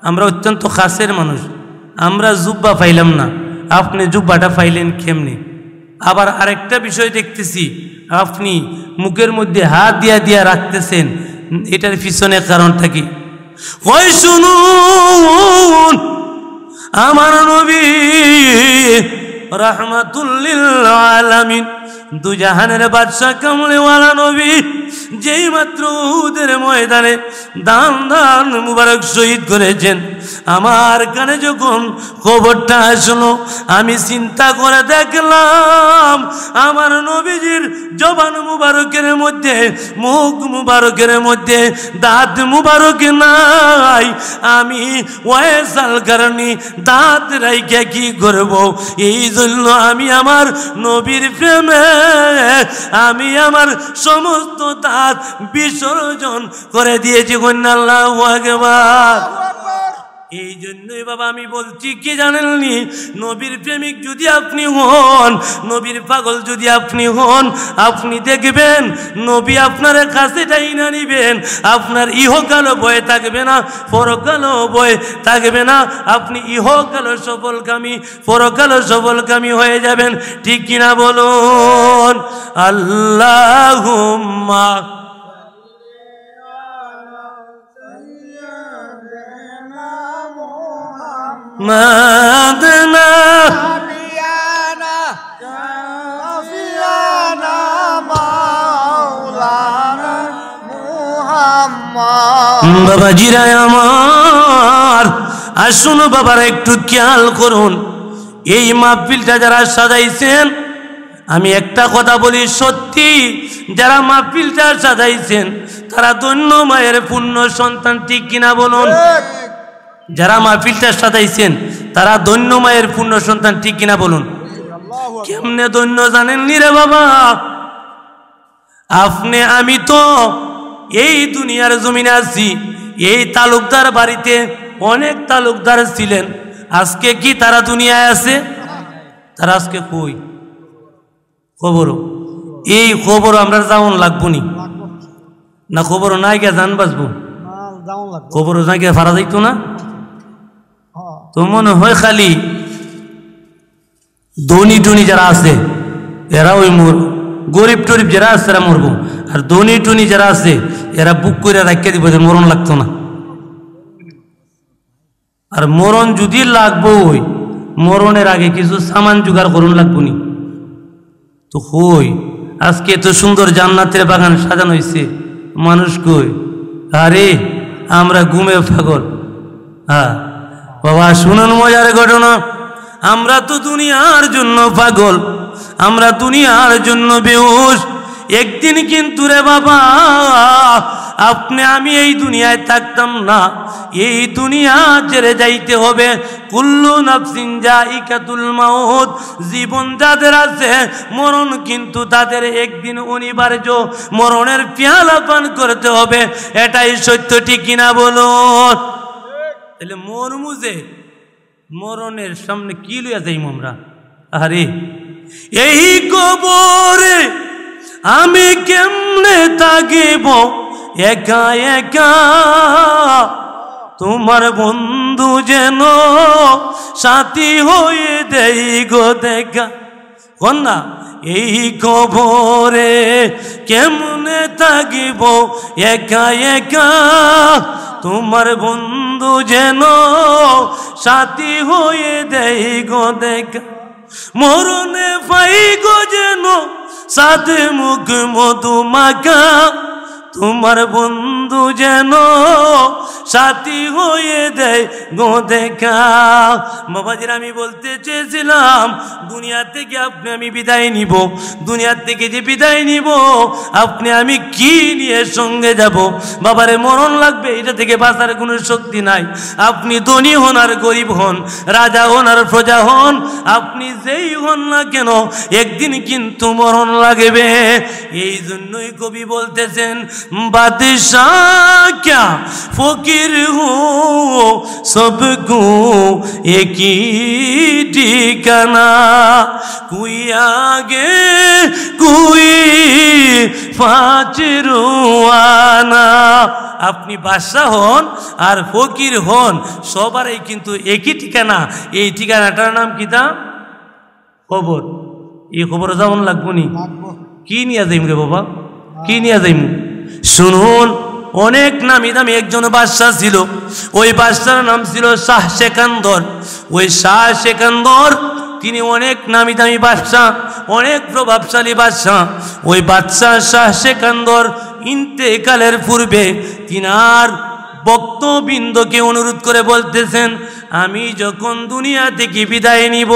আমরা অত্যন্ত খাসের মানুষ, আমরা জুব্বা পাইলাম না, আপনি জুব্বাটা পাইলেন কেমনে? আবার আরেকটা বিষয় দেখতেছি, আপনি মুখের মধ্যে হাত দিয়া দিয়া রাখতেছেন, এটার পিছনে কারণটা কি? ওই শুনুন, আমার নবী রাহমাতুল লিল আলামিন দুজাহানের বাদশা কামলিওয়ালা নবী যেই মাত্র উহুদের ময়দানে দান মুবারক শহীদ করেছেন, আমার কানে যখন খবরটা আসলো আমি চিন্তা করে দেখলাম আমার নবীজির জবান মুবারকের মধ্যে, মুখ মুবারকের মধ্যে দাঁত মুবারক নাই। আমি ওয়াইসাল কারণী দাঁত রাইখা কি করব? এই জন্য আমি আমার নবীর প্রেমে আমি আমার সমস্ত দাঁত বিসর্জন করে দিয়েছি। আল্লাহু আকবার। এই জন্যই বাবা আমি বলছি কি জানেননি, নবীর প্রেমিক যদি আপনি হন, নবীর পাগল যদি আপনি হন, আপনি দেখবেন নবী আপনার কাছে টাইনা নিবেন, আপনার ইহকালও ভয় থাকবে না, পরকালও ভয় থাকবে না, আপনি ইহকালও সফলকামী, পরকালও সফলকামী হয়ে যাবেন। ঠিক কিনা বলুন? আল্লাহুম্মা মাদনা বিয়ানা কাফিয়ানা মাওলানা মুহাম্মদ। বাবা জিরায় আমার আসুন বাবারা একটু খেয়াল করুন, এই মাহফিলটা যারা সাজাইছেন, আমি একটা কথা বলি সত্যি, যারা মাহফিলটা সাজাইছেন তারা ধন্য মায়ের পুণ্য সন্তান। ঠিক কিনা বলুন? যারা মাহফিলটা সাজাইছেন তারা ধন্য মায়ের পুণ্য সন্তান। ঠিক কিনা বলুন? কেমনে ধন্য জানেননি রে বাবা? আপনি আমি তো এই দুনিয়ার জমিনে আছি, এই তালুকদার বাড়িতে অনেক তালুকদার ছিলেন, আজকে কি তারা দুনিয়ায় আছে? তারা আজকে কই? খবর এই খবর আমরা যাওন লাগবো নি না? খবর নাই গে জান বাঁচবো, খবর নাই গে ফারা যাইতো না? তো মনে হয় খালি ধনী টনি যারা আছে এরা ওই মোর, গরিব টরিব যারা আছে এরা মরবো, আর ধনী টনি যারা আছে এরা বুক করে রাখিয়ে দিব, মরণ লাগতো না। আর মরণ যদি লাগবো, ওই মরণের আগে কিছু সামান জোগাড় করুন লাগবো নি? তো কই আজকে এত সুন্দর জান্নাতের বাগান সাজানো হয়েছে, মানুষ কই? আরে আমরা ঘুমে পাগল। হ্যাঁ বাবা শুনুন মজার ঘটনা, আমরা তো দুনিয়ার জন্য পাগল, আমরা দুনিয়ার জন্য বেহুশ। একদিন কিন্তু রে বাবা আপনি আমি এই দুনিয়ায় থাকতাম না, এই দুনিয়া ছেড়ে যাইতে হবে। কুল্লু নাফসিন জাইকাতুল মাউত, জীবন যাদের আছে মরণ কিন্তু তাদের একদিন অনিবার্য, মরণের পেয়ালা পান করতে হবে, এটাই সত্য। ঠিক কিনা বলুন? তাহলে মরমুজে মরণের সামনে কি লইয়া যাইম আমরা? আরে এই কবরে আমি কেমনে থাকিব একা একা, তোমার বন্ধু যেন সাথী হয়ে দেই গো দেখা। কন্যা এই কবরে কেমনে থাকিব একা একা, তোমার বন্ধু যেন সাথী হয়ে দেয় গো দেখা, মরণে পাই গো যেন সাথে মুখ মধু মাখা, তোমার বন্ধু যেন সাথী হয়ে দেয় গো দেখা। বাবাজির আমি বলতে চেয়েছিলাম দুনিয়া থেকে আপনি আমি বিদায় নিব, দুনিয়ার থেকে যে বিদায় নিব আপনি আমি কি নিয়ে সঙ্গে যাব? বাবারে মরণ লাগবে, এটা থেকে বাঁচার কোনো শক্তি নাই। আপনি ধনী হন আর গরিব হন, রাজা হন আর প্রজা হন, আপনি যেই হন না কেন একদিন কিন্তু মরণ লাগবে। এই জন্যই কবি বলতেছেন বাদশাহ क्या फकीर हो सबको एक ही ठिकाना, कोई आगे कोई पाछरुआना। আপনি বাদশাহ হন আর ফকির হন, সবারই কিন্তু একই ঠিকানা। এই ঠিকানাটার নাম কি? তা খবর। এই খবর যেমন লাগবো নি, কি নিয়ে যাইম রে বাবা, কি নিয়ে যাইম? শুনুন, অনেক নামি দামি একজন বাদশাহ ছিল, ওই বাদশার নাম ছিল শাহ সেকান্দর। ওই শাহ সেকান্দর তিনি অনেক নামি দামি বাদশাহ, অনেক প্রভাবশালী বাদশাহ। ওই বাদশাহ শাহ সেকান্দর ইন্তেকালের পূর্বে তিনার ভক্তবৃন্দকে অনুরোধ করে বলতেছেন, আমি যখন দুনিয়া থেকে বিদায় নিব,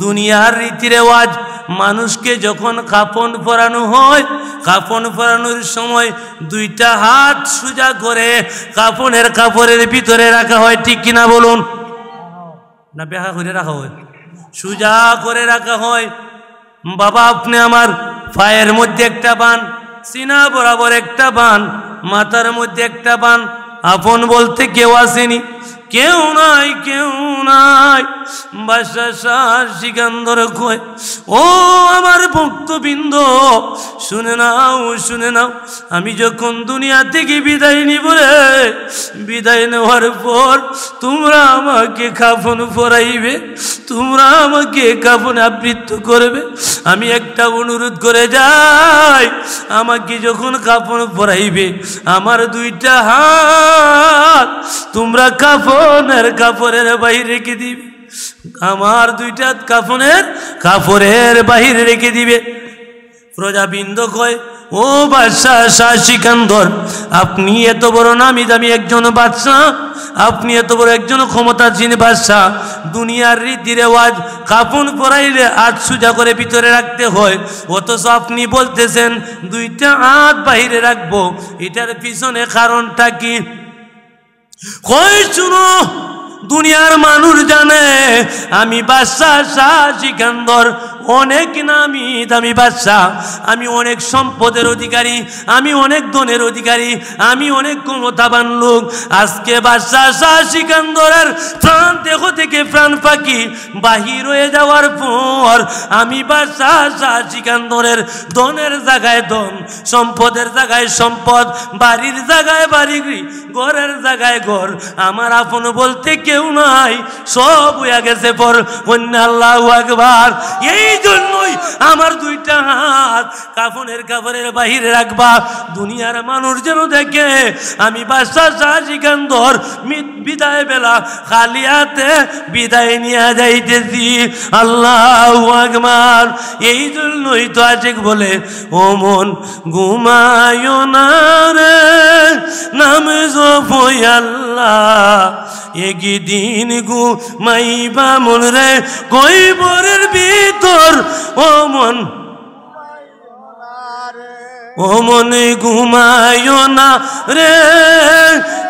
দুনিয়ার রীতি রেওয়াজ মানুষকে যখন কাফন পরানো হয়, কাফন পরানোর সময় দুইটা হাত সোজা করে কাফনের কাপড়ের ভিতরে রাখা হয়, ঠিক কিনা বলুন? না বেহা করে রাখা হয়? সোজা করে রাখা হয়। বাবা আপনি আমার পায়ের মধ্যে একটা বান, সিনা বরাবর একটা বান, মাথার মধ্যে একটা বান। আপন বলতে কেউ আসেনি, কেউ নাই, কেউ নাই। বাদশাহ শাহ সেকান্দর কয়, ও আমার ভক্তবৃন্দ শুনে নাও, শুনে নাও, আমি যখন দুনিয়া থেকে বিদায় নিব রে, বিদায় নেওয়ার পর তোমরা আমাকে কাফন পরাইবে, তোমরা আমাকে কাফনে আবৃত করবে। আমি একটা অনুরোধ করে যাই, আমাকে যখন কাফন পরাইবে আমার দুইটা হাত তোমরা কাফনের কাপড়ের বাইরে রেখে দিবে, আমার দুইটা কাপড়ের বাহিরে রেখে দিবে। প্রজাবৃন্দ কয়, ও বাদশাহ শাহ সেকান্দর, আপনি এত বড় নামি দামি একজন বাদশাহ, আপনি এত বড় একজন ক্ষমতাসীন বাদশাহ, দুনিয়ার রীতি রেওয়াজ কাফন পরাইলে হাত সোজা করে ভিতরে রাখতে হয়, অথচ আপনি বলতেছেন দুইটা হাত বাহিরে রাখবো, এটার পিছনে কারণটা কি? কই শুনো, দুনিয়ার মানুষ জানে আমি বাদশাহ শাহ সেকান্দর অনেক নামি দামি বাদশাহ, আমি অনেক সম্পদের অধিকারী, আমি অনেক ধনের অধিকারী, আমি অনেক ক্ষমতাবান লোক। আজকে বাদশাহ শাহ সেকান্দরের প্রাণ দেহ থেকে প্রাণ পাখি বাহির হয়ে যাওয়ার পর আমি বাদশাহ শাহ সেকান্দরের ধনের জায়গায় ধন, সম্পদের জায়গায় সম্পদ, বাড়ির জায়গায় বাড়ি, ঘরের জায়গায় ঘর, আমার আপন বলতে কেউ নাই, সব হয়ে গেছে পর কন্যা। আল্লাহু আকবার। এই জন্যই আমার দুইটা হাত কাফনের কাপড়ের বাহিরে রাখবা, দুনিয়ার মানুষ যেন দেখে আমি বাদশাহ শাহ সেকান্দর বিদায় বেলা খালি হাতে বিদায় নিয়ে যাইতেছি। আল্লাহু আকবার। এই জন্যই তো আশিক বলে, ও মন ঘুমায় না রে, নাম জপই আল্লাহ, একদিন ঘুমাইবা মন রে কবরের ভিতর। ও মন, ও মনে ঘুমায় না রে,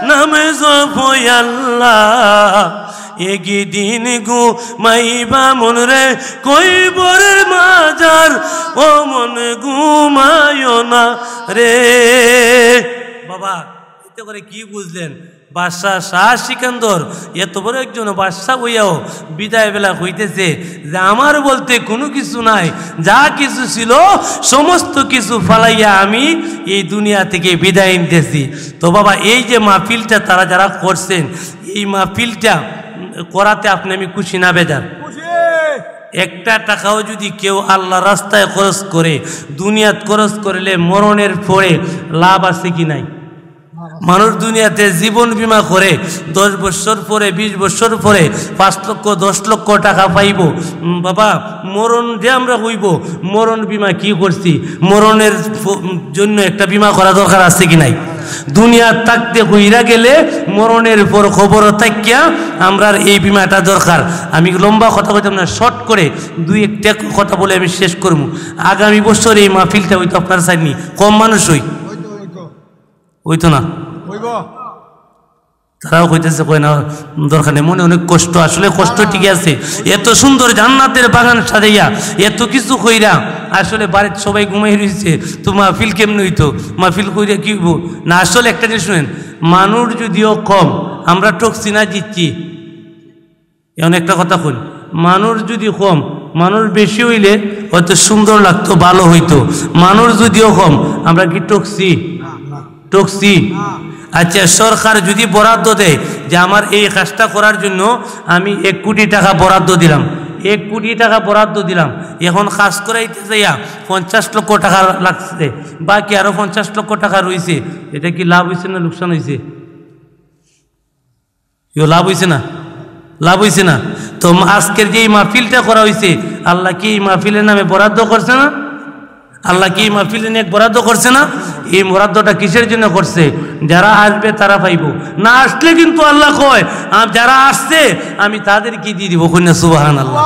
নাম জপই আল্লাহ, একদিন ঘুমাইবা মন রে কবরের মাজার। ও মন ঘুমায় না রে। বাবা এতে করে কি বুঝলেন? বাদশাহ শাহ সেকান্দর এত বড় একজন বাদশাহ হইয়াও বিদায় বেলা হইতেছে যে আমার বলতে কোনো কিছু নাই, যা কিছু ছিল সমস্ত কিছু ফালাইয়া আমি এই দুনিয়া থেকে বিদায় নিতেছি। তো বাবা এই যে মাহফিলটা তারা যারা করছেন, এই মাহফিলটা করাতে আপনি আমি খুশি না বেজার? একটা টাকাও যদি কেউ আল্লাহ রাস্তায় খরচ করে, দুনিয়াত খরচ করলে মরণের পরে লাভ আছে কি নাই? মানুষ দুনিয়াতে জীবন বীমা করে 10 বছর পরে 20 বছর পরে 5 লক্ষ 10 লক্ষ টাকা পাইব। বাবা মরণ যে আমরা হইব, মরণ বীমা কি করছি? মরণের জন্য একটা বীমা করা দরকার আছে কি নাই? দুনিয়া থাকতে হইরা গেলে মরণের পর খবর থাকিয়া আমরা এই বীমাটা দরকার। আমি লম্বা কথা বলতাম না, শর্ট করে 2-1টা কথা বলে আমি শেষ করব। আগামী বছর এই মাহফিলটা হইতো আপনার চাইনি কম মানুষ হইতো না, তারাও কইতেছে কই না দরকার নেই, মনে অনেক কষ্ট, আসলে কষ্ট ঠিক আছে। এত সুন্দর জান্নাতের বাগান সাজাইয়া এত কিছু কইরা আসলে বাড়ির সবাই ঘুমাই রয়েছে, তো মাহফিল কেমন হইতো? মাহফিল কইরা কি হইব না? আসলে একটা জিনিস শুনেন, মানুষ যদিও কম, আমরা টকছি না জিতছি। এমন একটা কথা কই, মানুষ যদি কম, মানুষ বেশি হইলে হয়তো সুন্দর লাগতো, ভালো হইতো। মানুষ যদিও কম, আমরা কি টকছি? টকছি। আচ্ছা, সরকার যদি বরাদ্দ দেয় যে আমার এই কাজটা করার জন্য আমি 1 কোটি টাকা বরাদ্দ দিলাম, 1 কোটি টাকা বরাদ্দ দিলাম, এখন কাজ করাইতে যাইয়া 50 লক্ষ টাকা লাগছে, বাকি আরো 50 লক্ষ টাকা রয়েছে, এটা কি লাভ হয়েছে না লোকসান হয়েছে? লাভ হয়েছে না? লাভ হয়েছে না? তো আজকের যে এই মাহফিলটা করা হয়েছে, আল্লাহ কি এই মাহফিলের নামে বরাদ্দ করছে না? আল্লাহ কি এই মাহফিলে নিয়ে বরাদ্দ করছে না? এই বরাদ্দটা কিসের জন্য করছে? যারা আসবে তারা পাইব, না আসলে কিন্তু আল্লাহ কয় যারা আসছে আমি তাদেরকে দিয়ে দিব। কন্যা সুবহানাল্লাহ।